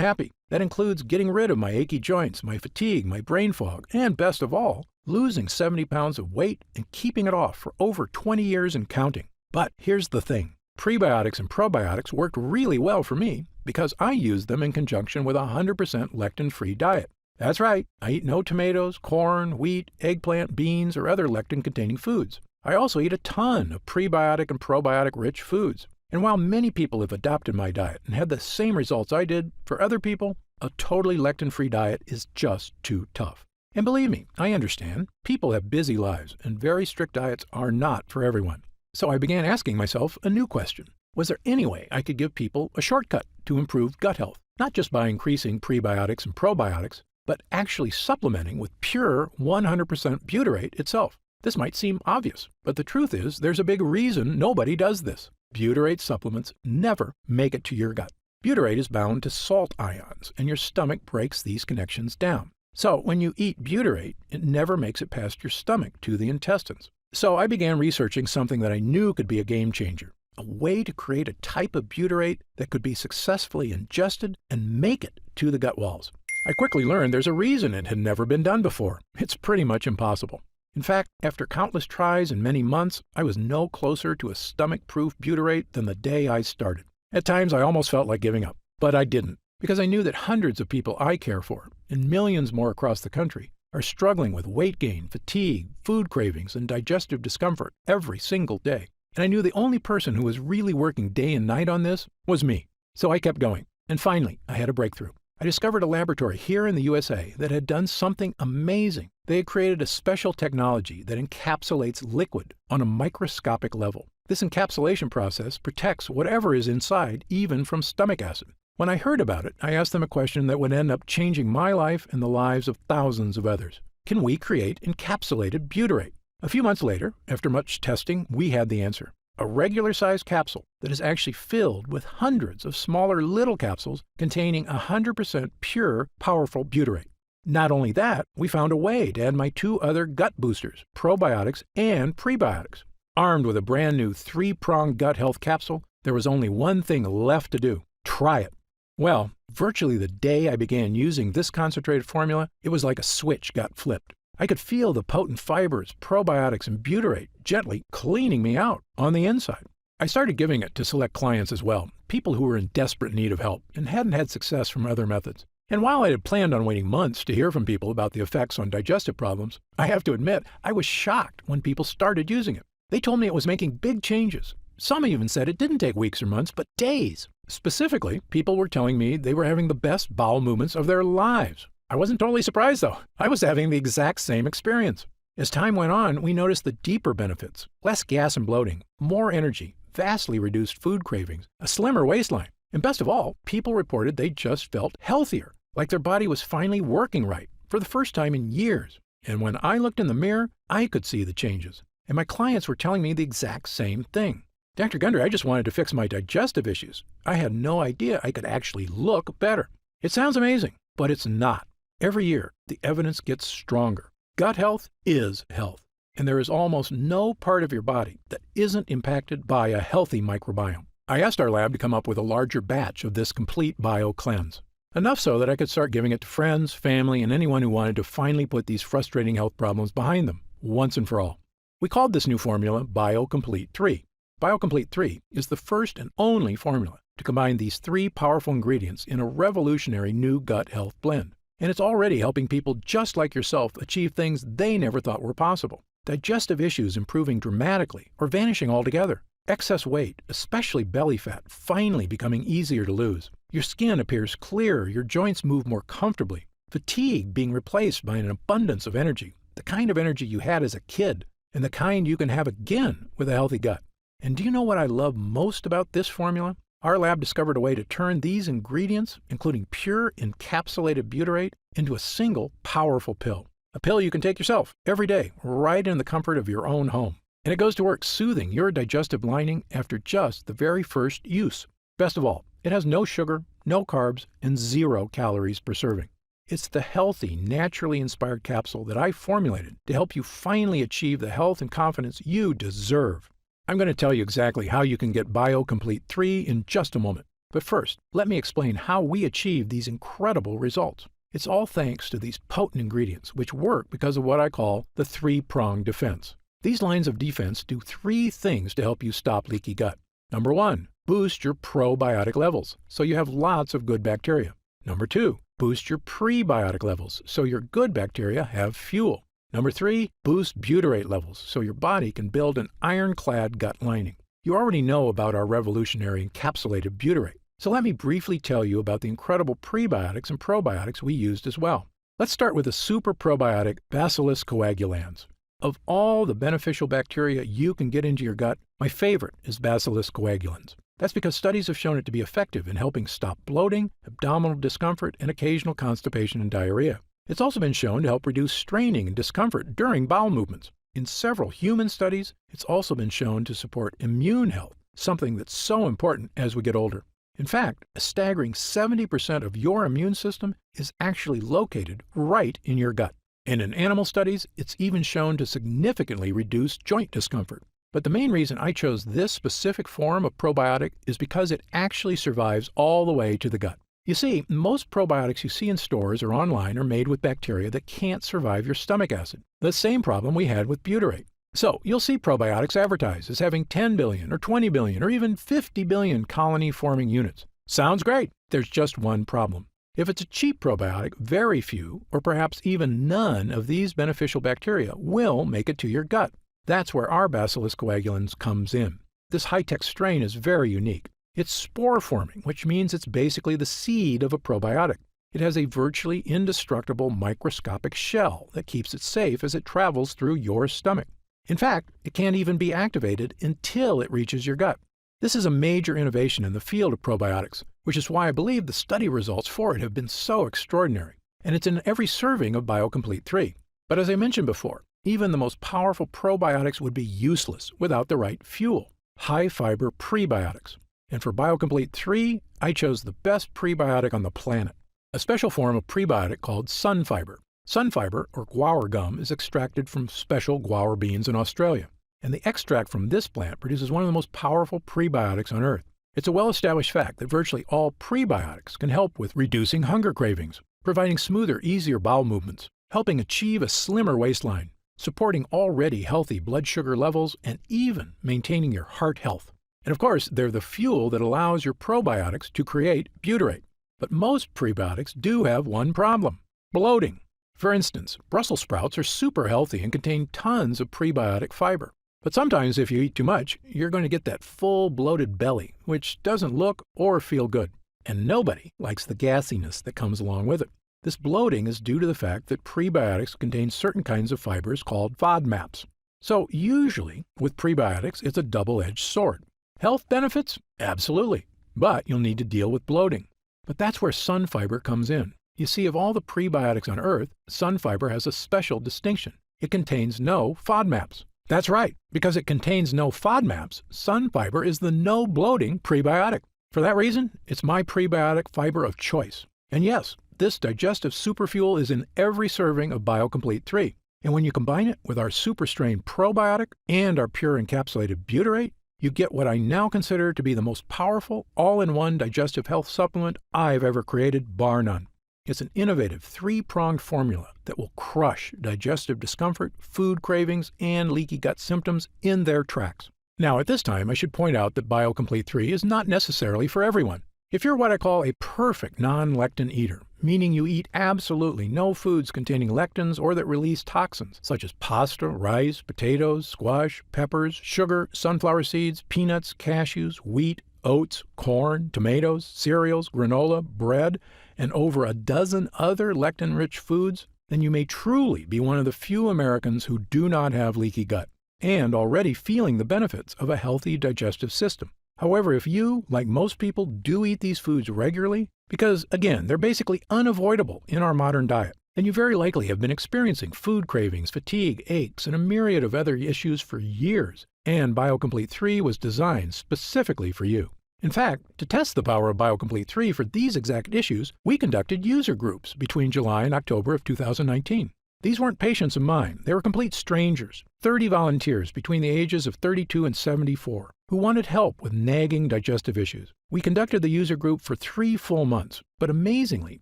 happy. That includes getting rid of my achy joints, my fatigue, my brain fog, and best of all, losing 70 pounds of weight and keeping it off for over 20 years and counting. But here's the thing. Prebiotics and probiotics worked really well for me because I used them in conjunction with a 100% lectin-free diet. That's right, I eat no tomatoes, corn, wheat, eggplant, beans, or other lectin-containing foods. I also eat a ton of prebiotic and probiotic-rich foods. And while many people have adopted my diet and had the same results I did, for other people, a totally lectin-free diet is just too tough. And believe me, I understand. People have busy lives, and very strict diets are not for everyone. So I began asking myself a new question. Was there any way I could give people a shortcut to improve gut health? Not just by increasing prebiotics and probiotics, but actually supplementing with pure 100% butyrate itself. This might seem obvious, but the truth is there's a big reason nobody does this. Butyrate supplements never make it to your gut. Butyrate is bound to salt ions, and your stomach breaks these connections down. So when you eat butyrate, it never makes it past your stomach to the intestines. So I began researching something that I knew could be a game changer, a way to create a type of butyrate that could be successfully ingested and make it to the gut walls. I quickly learned there's a reason it had never been done before. It's pretty much impossible. In fact, after countless tries and many months, I was no closer to a stomach-proof butyrate than the day I started. At times, I almost felt like giving up, but I didn't, because I knew that hundreds of people I care for, and millions more across the country, are struggling with weight gain, fatigue, food cravings, and digestive discomfort every single day. And I knew the only person who was really working day and night on this was me. So I kept going. And finally, I had a breakthrough. I discovered a laboratory here in the USA that had done something amazing. They had created a special technology that encapsulates liquid on a microscopic level. This encapsulation process protects whatever is inside, even from stomach acid. When I heard about it, I asked them a question that would end up changing my life and the lives of thousands of others. Can we create encapsulated butyrate? A few months later, after much testing, we had the answer. A regular-sized capsule that is actually filled with hundreds of smaller little capsules containing 100% pure, powerful butyrate. Not only that, we found a way to add my two other gut boosters, probiotics and prebiotics. Armed with a brand new 3-pronged gut health capsule, there was only one thing left to do: try it. Well, virtually the day I began using this concentrated formula, it was like a switch got flipped. I could feel the potent fibers, probiotics, and butyrate gently cleaning me out on the inside. I started giving it to select clients as well, people who were in desperate need of help and hadn't had success from other methods. And while I had planned on waiting months to hear from people about the effects on digestive problems, I have to admit, I was shocked when people started using it. They told me it was making big changes. Some even said it didn't take weeks or months, but days. Specifically, people were telling me they were having the best bowel movements of their lives. I wasn't totally surprised, though. I was having the exact same experience. As time went on, we noticed the deeper benefits: less gas and bloating, more energy, vastly reduced food cravings, a slimmer waistline, and best of all, people reported they just felt healthier, like their body was finally working right, for the first time in years. And when I looked in the mirror, I could see the changes, and my clients were telling me the exact same thing. Dr. Gundry, I just wanted to fix my digestive issues. I had no idea I could actually look better. It sounds amazing, but it's not. Every year, the evidence gets stronger. Gut health is health, and there is almost no part of your body that isn't impacted by a healthy microbiome. I asked our lab to come up with a larger batch of this complete bio cleanse, enough so that I could start giving it to friends, family, and anyone who wanted to finally put these frustrating health problems behind them, once and for all. We called this new formula BioComplete 3. BioComplete 3 is the first and only formula to combine these 3 powerful ingredients in a revolutionary new gut health blend. And it's already helping people just like yourself achieve things they never thought were possible. Digestive issues improving dramatically or vanishing altogether. Excess weight, especially belly fat, finally becoming easier to lose. Your skin appears clearer, your joints move more comfortably. Fatigue being replaced by an abundance of energy, the kind of energy you had as a kid, and the kind you can have again with a healthy gut. And do you know what I love most about this formula? Our lab discovered a way to turn these ingredients, including pure encapsulated butyrate, into a single powerful pill. A pill you can take yourself every day, right in the comfort of your own home. And it goes to work soothing your digestive lining after just the very first use. Best of all, it has no sugar, no carbs, and 0 calories per serving. It's the healthy, naturally inspired capsule that I formulated to help you finally achieve the health and confidence you deserve. I'm going to tell you exactly how you can get BioComplete 3 in just a moment. But first, let me explain how we achieve these incredible results. It's all thanks to these potent ingredients, which work because of what I call the 3-pronged defense. These lines of defense do 3 things to help you stop leaky gut. Number 1, boost your probiotic levels, so you have lots of good bacteria. Number 2, boost your prebiotic levels, so your good bacteria have fuel. Number 3, boost butyrate levels, so your body can build an ironclad gut lining. You already know about our revolutionary encapsulated butyrate, so let me briefly tell you about the incredible prebiotics and probiotics we used as well. Let's start with the super probiotic Bacillus coagulans. Of all the beneficial bacteria you can get into your gut, my favorite is Bacillus coagulans. That's because studies have shown it to be effective in helping stop bloating, abdominal discomfort, and occasional constipation and diarrhea. It's also been shown to help reduce straining and discomfort during bowel movements. In several human studies, it's also been shown to support immune health, something that's so important as we get older. In fact, a staggering 70% of your immune system is actually located right in your gut. And in animal studies, it's even shown to significantly reduce joint discomfort. But the main reason I chose this specific form of probiotic is because it actually survives all the way to the gut. You see, most probiotics you see in stores or online are made with bacteria that can't survive your stomach acid, the same problem we had with butyrate. So you'll see probiotics advertised as having 10 billion or 20 billion or even 50 billion colony-forming units. Sounds great. There's just one problem. If it's a cheap probiotic, very few or perhaps even none of these beneficial bacteria will make it to your gut. That's where our Bacillus coagulans comes in. This high-tech strain is very unique. It's spore-forming, which means it's basically the seed of a probiotic. It has a virtually indestructible microscopic shell that keeps it safe as it travels through your stomach. In fact, it can't even be activated until it reaches your gut. This is a major innovation in the field of probiotics, which is why I believe the study results for it have been so extraordinary. And it's in every serving of BioComplete 3. But as I mentioned before, even the most powerful probiotics would be useless without the right fuel, high-fiber prebiotics. And for BioComplete 3, I chose the best prebiotic on the planet, a special form of prebiotic called sunfiber. Sunfiber, or guar gum, is extracted from special guar beans in Australia, and the extract from this plant produces one of the most powerful prebiotics on Earth. It's a well-established fact that virtually all prebiotics can help with reducing hunger cravings, providing smoother, easier bowel movements, helping achieve a slimmer waistline, supporting already healthy blood sugar levels, and even maintaining your heart health. And of course, they're the fuel that allows your probiotics to create butyrate. But most prebiotics do have one problem: bloating. For instance, Brussels sprouts are super healthy and contain tons of prebiotic fiber. But sometimes if you eat too much, you're going to get that full bloated belly, which doesn't look or feel good. And nobody likes the gassiness that comes along with it. This bloating is due to the fact that prebiotics contain certain kinds of fibers called FODMAPs. So usually, with prebiotics, it's a double-edged sword. Health benefits? Absolutely. But you'll need to deal with bloating. But that's where sunfiber comes in. You see, of all the prebiotics on Earth, sunfiber has a special distinction. It contains no FODMAPs. That's right. Because it contains no FODMAPs, sunfiber is the no bloating prebiotic. For that reason, it's my prebiotic fiber of choice. And yes, this digestive superfuel is in every serving of BioComplete 3. And when you combine it with our super strain probiotic and our pure encapsulated butyrate, you get what I now consider to be the most powerful all-in-one digestive health supplement I've ever created, bar none. It's an innovative three-pronged formula that will crush digestive discomfort, food cravings, and leaky gut symptoms in their tracks. Now, at this time, I should point out that BioComplete 3 is not necessarily for everyone. If you're what I call a perfect non-lectin eater, meaning you eat absolutely no foods containing lectins or that release toxins, such as pasta, rice, potatoes, squash, peppers, sugar, sunflower seeds, peanuts, cashews, wheat, oats, corn, tomatoes, cereals, granola, bread, and over a dozen other lectin-rich foods, then you may truly be one of the few Americans who do not have leaky gut and already feeling the benefits of a healthy digestive system. However, if you, like most people, do eat these foods regularly, because, again, they're basically unavoidable in our modern diet, then you very likely have been experiencing food cravings, fatigue, aches, and a myriad of other issues for years, and BioComplete 3 was designed specifically for you. In fact, to test the power of BioComplete 3 for these exact issues, we conducted user groups between July and October of 2019. These weren't patients of mine. They were complete strangers, 30 volunteers between the ages of 32 and 74, who wanted help with nagging digestive issues. We conducted the user group for 3 full months, but amazingly,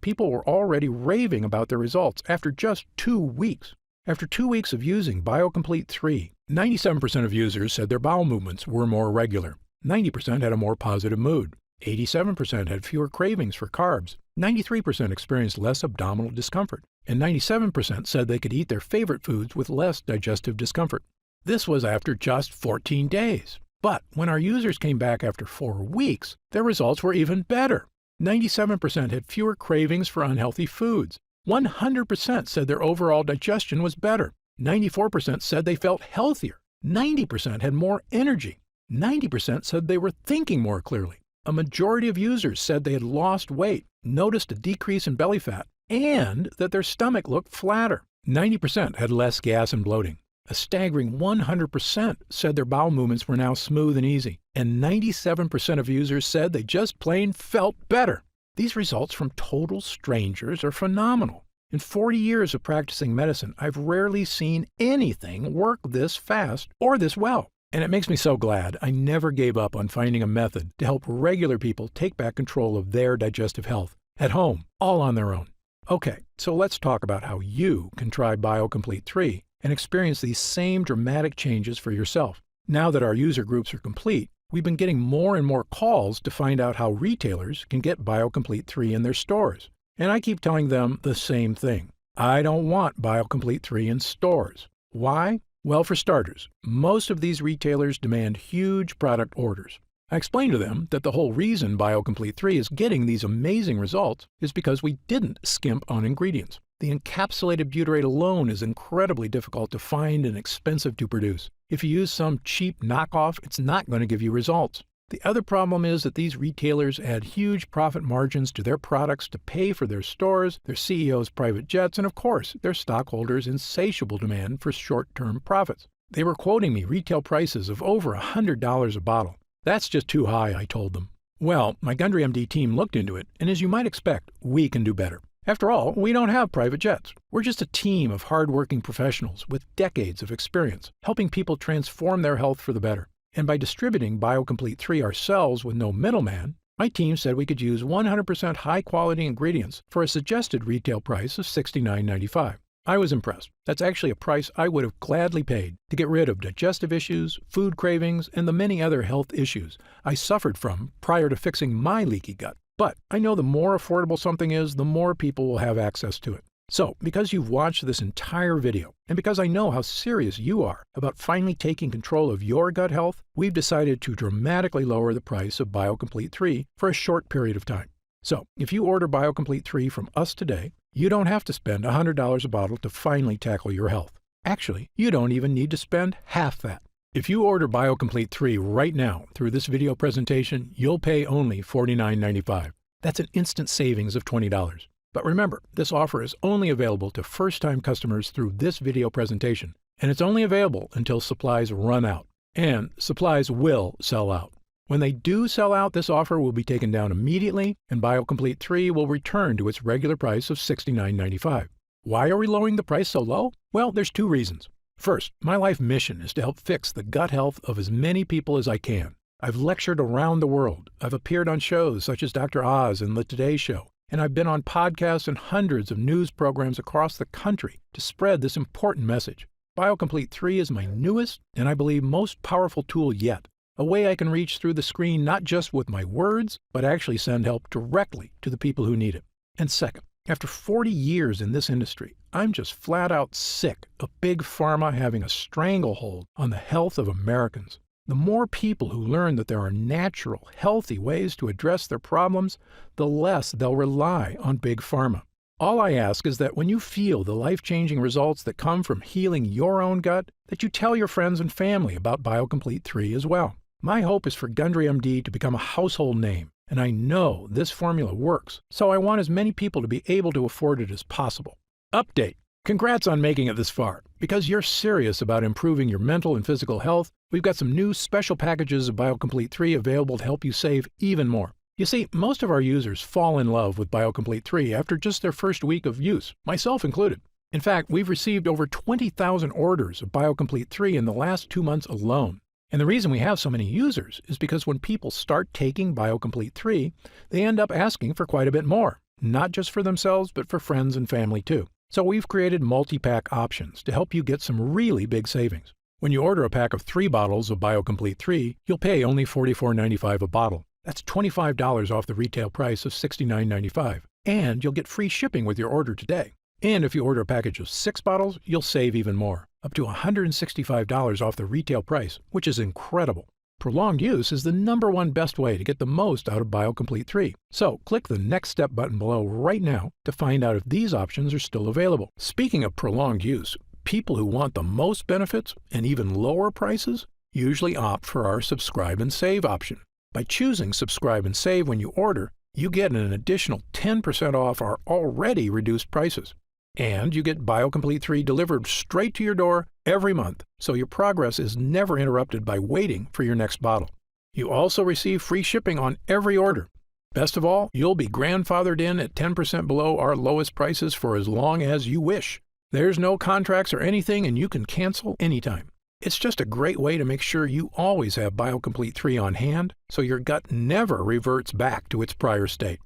people were already raving about their results after just 2 weeks. After 2 weeks of using BioComplete 3, 97% of users said their bowel movements were more regular. 90% had a more positive mood. 87% had fewer cravings for carbs. 93% experienced less abdominal discomfort. And 97% said they could eat their favorite foods with less digestive discomfort. This was after just 14 days. But when our users came back after 4 weeks, their results were even better. 97% had fewer cravings for unhealthy foods. 100% said their overall digestion was better. 94% said they felt healthier. 90% had more energy. 90% said they were thinking more clearly. A majority of users said they had lost weight, noticed a decrease in belly fat, and that their stomach looked flatter. 90% had less gas and bloating. A staggering 100% said their bowel movements were now smooth and easy, and 97% of users said they just plain felt better. These results from total strangers are phenomenal. In 40 years of practicing medicine, I've rarely seen anything work this fast or this well. And it makes me so glad I never gave up on finding a method to help regular people take back control of their digestive health, at home, all on their own. Okay, so let's talk about how you can try BioComplete 3 and experience these same dramatic changes for yourself. Now that our user groups are complete, we've been getting more and more calls to find out how retailers can get BioComplete 3 in their stores. And I keep telling them the same thing. I don't want BioComplete 3 in stores. Why? Well, for starters, most of these retailers demand huge product orders. I explained to them that the whole reason BioComplete 3 is getting these amazing results is because we didn't skimp on ingredients. The encapsulated butyrate alone is incredibly difficult to find and expensive to produce. If you use some cheap knockoff, it's not going to give you results. The other problem is that these retailers add huge profit margins to their products to pay for their stores, their CEOs' private jets, and of course, their stockholders' insatiable demand for short-term profits. They were quoting me retail prices of over $100 a bottle. That's just too high, I told them. Well, my Gundry MD team looked into it, and as you might expect, we can do better. After all, we don't have private jets. We're just a team of hard-working professionals with decades of experience, helping people transform their health for the better. And by distributing BioComplete 3 ourselves with no middleman, my team said we could use 100% high-quality ingredients for a suggested retail price of $69.95. I was impressed. That's actually a price I would have gladly paid to get rid of digestive issues, food cravings, and the many other health issues I suffered from prior to fixing my leaky gut. But I know the more affordable something is, the more people will have access to it. So, because you've watched this entire video, and because I know how serious you are about finally taking control of your gut health, we've decided to dramatically lower the price of BioComplete 3 for a short period of time. So, if you order BioComplete 3 from us today, you don't have to spend $100 a bottle to finally tackle your health. Actually, you don't even need to spend half that. If you order BioComplete 3 right now through this video presentation, you'll pay only $49.95. That's an instant savings of $20. But remember, this offer is only available to first-time customers through this video presentation, and it's only available until supplies run out. And supplies will sell out. When they do sell out, this offer will be taken down immediately, and BioComplete 3 will return to its regular price of $69.95. Why are we lowering the price so low? Well, there's two reasons. First, my life mission is to help fix the gut health of as many people as I can. I've lectured around the world. I've appeared on shows such as Dr. Oz and The Today Show. And I've been on podcasts and hundreds of news programs across the country to spread this important message. BioComplete 3 is my newest and I believe most powerful tool yet. A way I can reach through the screen not just with my words, but actually send help directly to the people who need it. And second, after 40 years in this industry, I'm just flat out sick of Big Pharma having a stranglehold on the health of Americans. The more people who learn that there are natural, healthy ways to address their problems, the less they'll rely on Big Pharma. All I ask is that when you feel the life-changing results that come from healing your own gut, that you tell your friends and family about BioComplete 3 as well. My hope is for Gundry MD to become a household name, and I know this formula works, so I want as many people to be able to afford it as possible. Update. Congrats on making it this far. Because you're serious about improving your mental and physical health, we've got some new special packages of BioComplete 3 available to help you save even more. You see, most of our users fall in love with BioComplete 3 after just their first week of use, myself included. In fact, we've received over 20,000 orders of BioComplete 3 in the last 2 months alone. And the reason we have so many users is because when people start taking BioComplete 3, they end up asking for quite a bit more, not just for themselves, but for friends and family too. So we've created multi-pack options to help you get some really big savings. When you order a pack of 3 bottles of BioComplete 3, you'll pay only $44.95 a bottle. That's $25 off the retail price of $69.95. And you'll get free shipping with your order today. And if you order a package of 6 bottles, you'll save even more, up to $165 off the retail price, which is incredible. Prolonged use is the #1 best way to get the most out of BioComplete 3. So click the Next Step button below right now to find out if these options are still available. Speaking of prolonged use, people who want the most benefits and even lower prices usually opt for our Subscribe and Save option. By choosing Subscribe and Save when you order, you get an additional 10% off our already reduced prices. And you get BioComplete 3 delivered straight to your door every month, so your progress is never interrupted by waiting for your next bottle. You also receive free shipping on every order. Best of all, you'll be grandfathered in at 10% below our lowest prices for as long as you wish. There's no contracts or anything, and you can cancel anytime. It's just a great way to make sure you always have BioComplete 3 on hand, so your gut never reverts back to its prior state.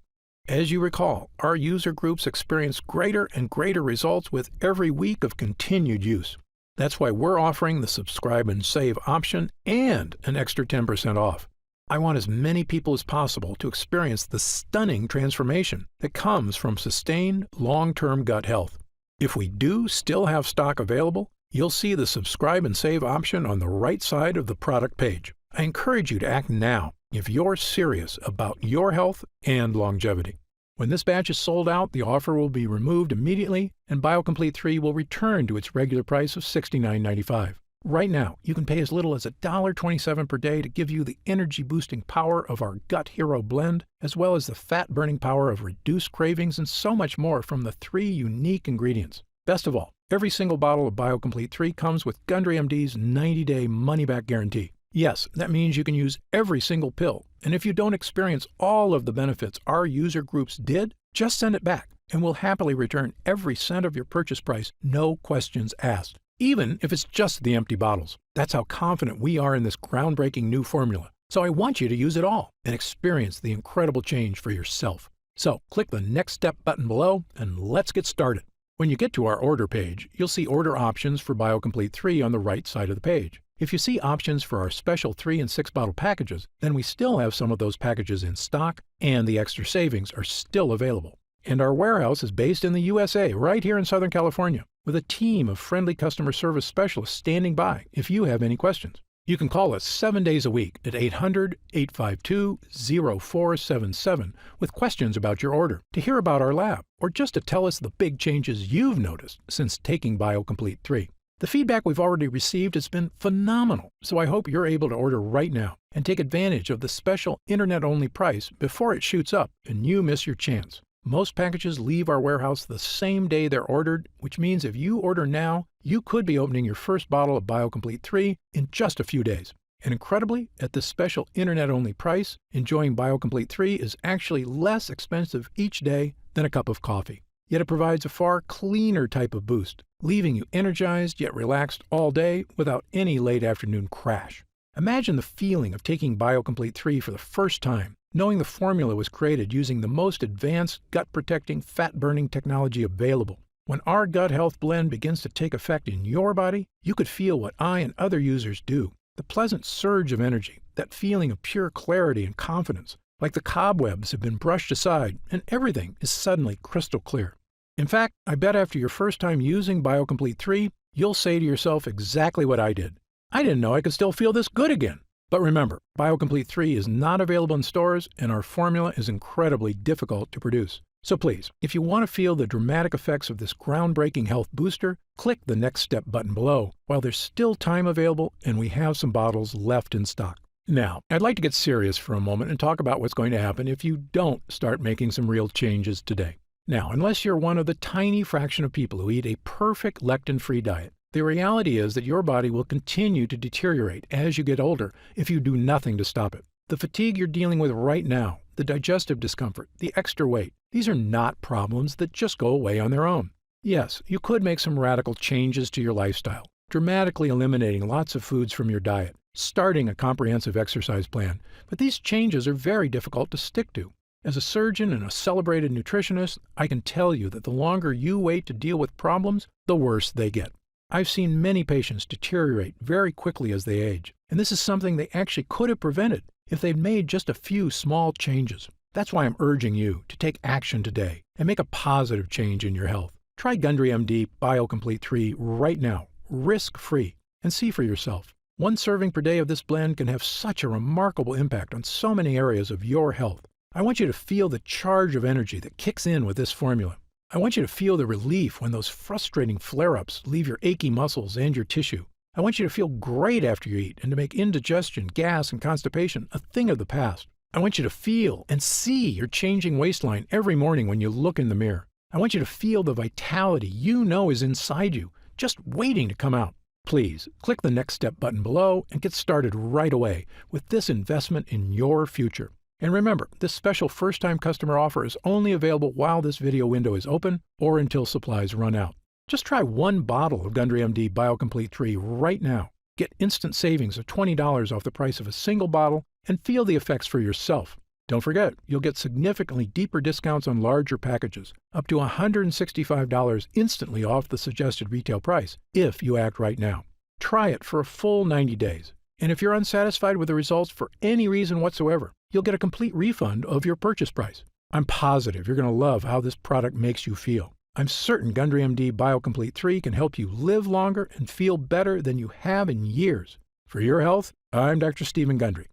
As you recall, our user groups experience greater and greater results with every week of continued use. That's why we're offering the subscribe and save option and an extra 10% off. I want as many people as possible to experience the stunning transformation that comes from sustained, long-term gut health. If we do still have stock available, you'll see the subscribe and save option on the right side of the product page. I encourage you to act now if you're serious about your health and longevity. When this batch is sold out, the offer will be removed immediately, and BioComplete 3 will return to its regular price of $69.95. Right now, you can pay as little as $1.27 per day to give you the energy-boosting power of our Gut Hero blend, as well as the fat-burning power of reduced cravings and so much more from the 3 unique ingredients. Best of all, every single bottle of BioComplete 3 comes with Gundry MD's 90-day money-back guarantee. Yes, that means you can use every single pill, and if you don't experience all of the benefits our user groups did, just send it back, and we'll happily return every cent of your purchase price, no questions asked, even if it's just the empty bottles. That's how confident we are in this groundbreaking new formula. So I want you to use it all and experience the incredible change for yourself. So click the Next Step button below, and let's get started. When you get to our order page, you'll see order options for BioComplete 3 on the right side of the page. If you see options for our special 3 and 6 bottle packages, then we still have some of those packages in stock, and the extra savings are still available. And our warehouse is based in the USA, right here in Southern California, with a team of friendly customer service specialists standing by if you have any questions. You can call us 7 days a week at 800-852-0477 with questions about your order, to hear about our lab, or just to tell us the big changes you've noticed since taking BioComplete 3. The feedback we've already received has been phenomenal, so I hope you're able to order right now and take advantage of the special internet-only price before it shoots up and you miss your chance. Most packages leave our warehouse the same day they're ordered, which means if you order now, you could be opening your first bottle of BioComplete 3 in just a few days. And incredibly, at this special internet-only price, enjoying BioComplete 3 is actually less expensive each day than a cup of coffee. Yet it provides a far cleaner type of boost, leaving you energized yet relaxed all day without any late afternoon crash. Imagine the feeling of taking BioComplete 3 for the first time, knowing the formula was created using the most advanced gut-protecting, fat-burning technology available. When our gut health blend begins to take effect in your body, you could feel what I and other users do. The pleasant surge of energy, that feeling of pure clarity and confidence, like the cobwebs have been brushed aside and everything is suddenly crystal clear. In fact, I bet after your first time using BioComplete 3, you'll say to yourself exactly what I did. I didn't know I could still feel this good again. But remember, BioComplete 3 is not available in stores, and our formula is incredibly difficult to produce. So please, if you want to feel the dramatic effects of this groundbreaking health booster, click the Next Step button below while there's still time available and we have some bottles left in stock. Now, I'd like to get serious for a moment and talk about what's going to happen if you don't start making some real changes today. Now, unless you're one of the tiny fraction of people who eat a perfect lectin-free diet, the reality is that your body will continue to deteriorate as you get older if you do nothing to stop it. The fatigue you're dealing with right now, the digestive discomfort, the extra weight, these are not problems that just go away on their own. Yes, you could make some radical changes to your lifestyle, dramatically eliminating lots of foods from your diet, starting a comprehensive exercise plan, but these changes are very difficult to stick to. As a surgeon and a celebrated nutritionist, I can tell you that the longer you wait to deal with problems, the worse they get. I've seen many patients deteriorate very quickly as they age, and this is something they actually could have prevented if they'd made just a few small changes. That's why I'm urging you to take action today and make a positive change in your health. Try Gundry MD BioComplete 3 right now, risk-free, and see for yourself. One serving per day of this blend can have such a remarkable impact on so many areas of your health. I want you to feel the charge of energy that kicks in with this formula. I want you to feel the relief when those frustrating flare-ups leave your achy muscles and your tissue. I want you to feel great after you eat and to make indigestion, gas, and constipation a thing of the past. I want you to feel and see your changing waistline every morning when you look in the mirror. I want you to feel the vitality you know is inside you, just waiting to come out. Please click the Next Step button below and get started right away with this investment in your future. And remember, this special first-time customer offer is only available while this video window is open or until supplies run out. Just try one bottle of Gundry MD BioComplete 3 right now. Get instant savings of $20 off the price of a single bottle and feel the effects for yourself. Don't forget, you'll get significantly deeper discounts on larger packages, up to $165 instantly off the suggested retail price, if you act right now. Try it for a full 90 days. And if you're unsatisfied with the results for any reason whatsoever, you'll get a complete refund of your purchase price. I'm positive you're going to love how this product makes you feel. I'm certain Gundry MD BioComplete 3 can help you live longer and feel better than you have in years. For your health, I'm Dr. Stephen Gundry.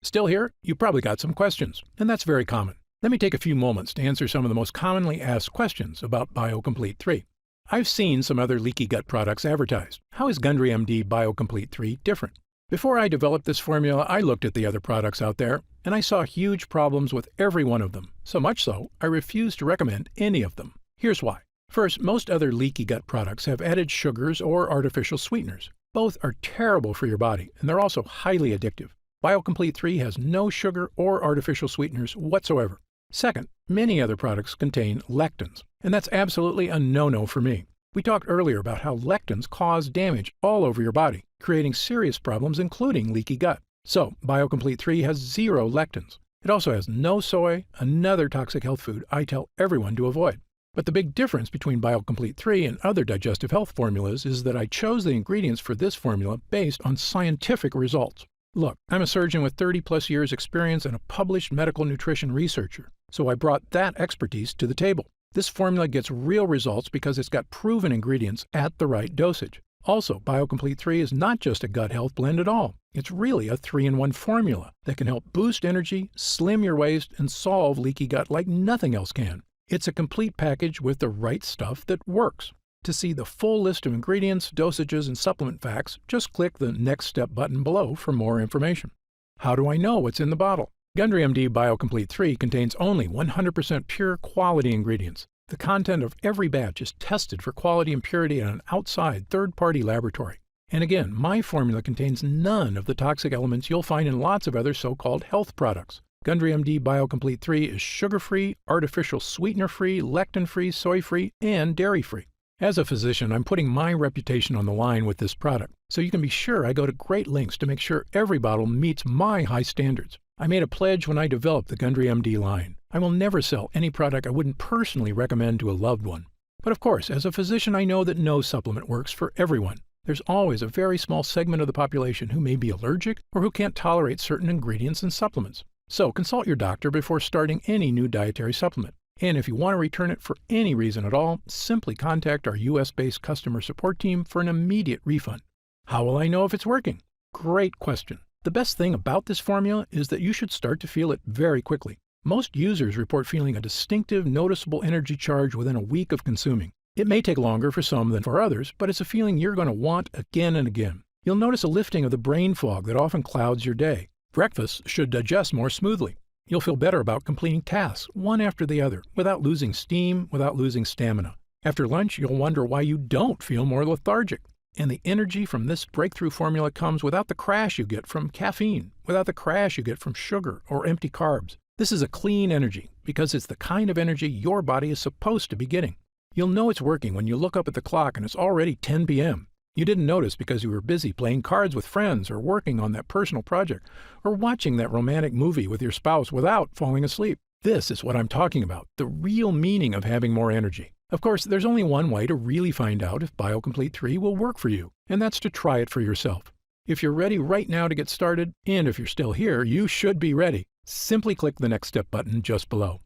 Still here? You probably got some questions, and that's very common. Let me take a few moments to answer some of the most commonly asked questions about BioComplete 3. I've seen some other leaky gut products advertised. How is Gundry MD BioComplete 3 different? Before I developed this formula, I looked at the other products out there, and I saw huge problems with every one of them. So much so, I refused to recommend any of them. Here's why. First, most other leaky gut products have added sugars or artificial sweeteners. Both are terrible for your body, and they're also highly addictive. BioComplete 3 has no sugar or artificial sweeteners whatsoever. Second, many other products contain lectins, and that's absolutely a no-no for me. We talked earlier about how lectins cause damage all over your body, creating serious problems including leaky gut. So, BioComplete 3 has 0 lectins. It also has no soy, another toxic health food I tell everyone to avoid. But the big difference between BioComplete 3 and other digestive health formulas is that I chose the ingredients for this formula based on scientific results. Look, I'm a surgeon with 30-plus years experience and a published medical nutrition researcher, so I brought that expertise to the table. This formula gets real results because it's got proven ingredients at the right dosage. Also, BioComplete 3 is not just a gut health blend at all. It's really a 3-in-1 formula that can help boost energy, slim your waist, and solve leaky gut like nothing else can. It's a complete package with the right stuff that works. To see the full list of ingredients, dosages, and supplement facts, just click the Next Step button below for more information. How do I know what's in the bottle? Gundry MD BioComplete 3 contains only 100% pure quality ingredients. The content of every batch is tested for quality and purity in an outside third-party laboratory. And again, my formula contains none of the toxic elements you'll find in lots of other so-called health products. Gundry MD BioComplete 3 is sugar-free, artificial sweetener-free, lectin-free, soy-free, and dairy-free. As a physician, I'm putting my reputation on the line with this product, so you can be sure I go to great lengths to make sure every bottle meets my high standards. I made a pledge when I developed the Gundry MD line. I will never sell any product I wouldn't personally recommend to a loved one. But of course, as a physician, I know that no supplement works for everyone. There's always a very small segment of the population who may be allergic or who can't tolerate certain ingredients and supplements. So consult your doctor before starting any new dietary supplement. And if you want to return it for any reason at all, simply contact our US-based customer support team for an immediate refund. How will I know if it's working? Great question. The best thing about this formula is that you should start to feel it very quickly. Most users report feeling a distinctive, noticeable energy charge within a week of consuming. It may take longer for some than for others, but it's a feeling you're going to want again and again. You'll notice a lifting of the brain fog that often clouds your day. Breakfast should digest more smoothly. You'll feel better about completing tasks, one after the other, without losing steam, without losing stamina. After lunch, you'll wonder why you don't feel more lethargic. And the energy from this breakthrough formula comes without the crash you get from caffeine, without the crash you get from sugar or empty carbs. This is a clean energy because it's the kind of energy your body is supposed to be getting. You'll know it's working when you look up at the clock and it's already 10 p.m. You didn't notice because you were busy playing cards with friends or working on that personal project or watching that romantic movie with your spouse without falling asleep. This is what I'm talking about, the real meaning of having more energy. Of course, there's only one way to really find out if BioComplete 3 will work for you, and that's to try it for yourself. If you're ready right now to get started, and if you're still here, you should be ready. Simply click the Next Step button just below.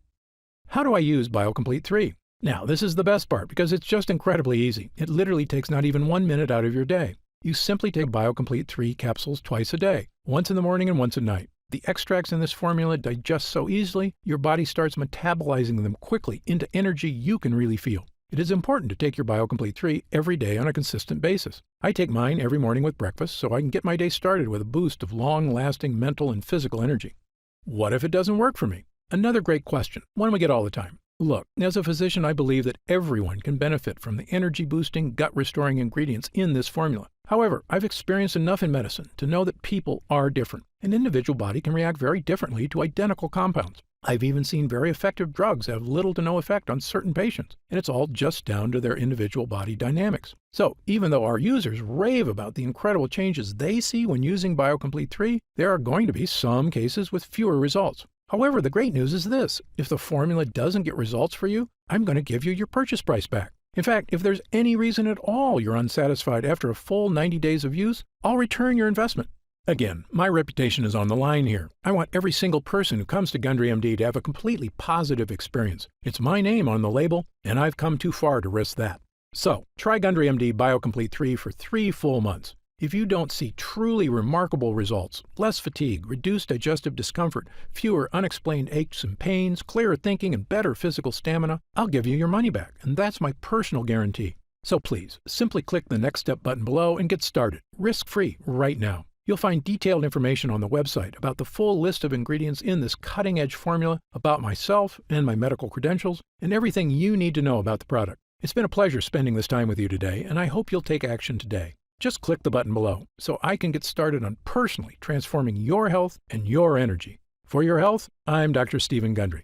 How do I use BioComplete 3? Now, this is the best part because it's just incredibly easy. It literally takes not even 1 minute out of your day. You simply take BioComplete 3 capsules twice a day, once in the morning and once at night. The extracts in this formula digest so easily, your body starts metabolizing them quickly into energy you can really feel. It is important to take your BioComplete 3 every day on a consistent basis. I take mine every morning with breakfast so I can get my day started with a boost of long-lasting mental and physical energy. What if it doesn't work for me? Another great question, one we get all the time. Look, as a physician, I believe that everyone can benefit from the energy-boosting, gut-restoring ingredients in this formula. However, I've experienced enough in medicine to know that people are different. An individual body can react very differently to identical compounds. I've even seen very effective drugs have little to no effect on certain patients, and it's all just down to their individual body dynamics. So, even though our users rave about the incredible changes they see when using BioComplete 3, there are going to be some cases with fewer results. However, the great news is this: if the formula doesn't get results for you, I'm going to give you your purchase price back. In fact, if there's any reason at all you're unsatisfied after a full 90 days of use, I'll return your investment. Again, my reputation is on the line here. I want every single person who comes to Gundry MD to have a completely positive experience. It's my name on the label, and I've come too far to risk that. So, try Gundry MD BioComplete 3 for 3 full months. If you don't see truly remarkable results, less fatigue, reduced digestive discomfort, fewer unexplained aches and pains, clearer thinking, and better physical stamina, I'll give you your money back, and that's my personal guarantee. So please, simply click the Next Step button below and get started, risk-free, right now. You'll find detailed information on the website about the full list of ingredients in this cutting-edge formula, about myself and my medical credentials, and everything you need to know about the product. It's been a pleasure spending this time with you today, and I hope you'll take action today. Just click the button below so I can get started on personally transforming your health and your energy. For your health, I'm Dr. Stephen Gundry.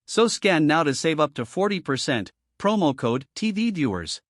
So scan now to save up to 40%. Promo code TV viewers.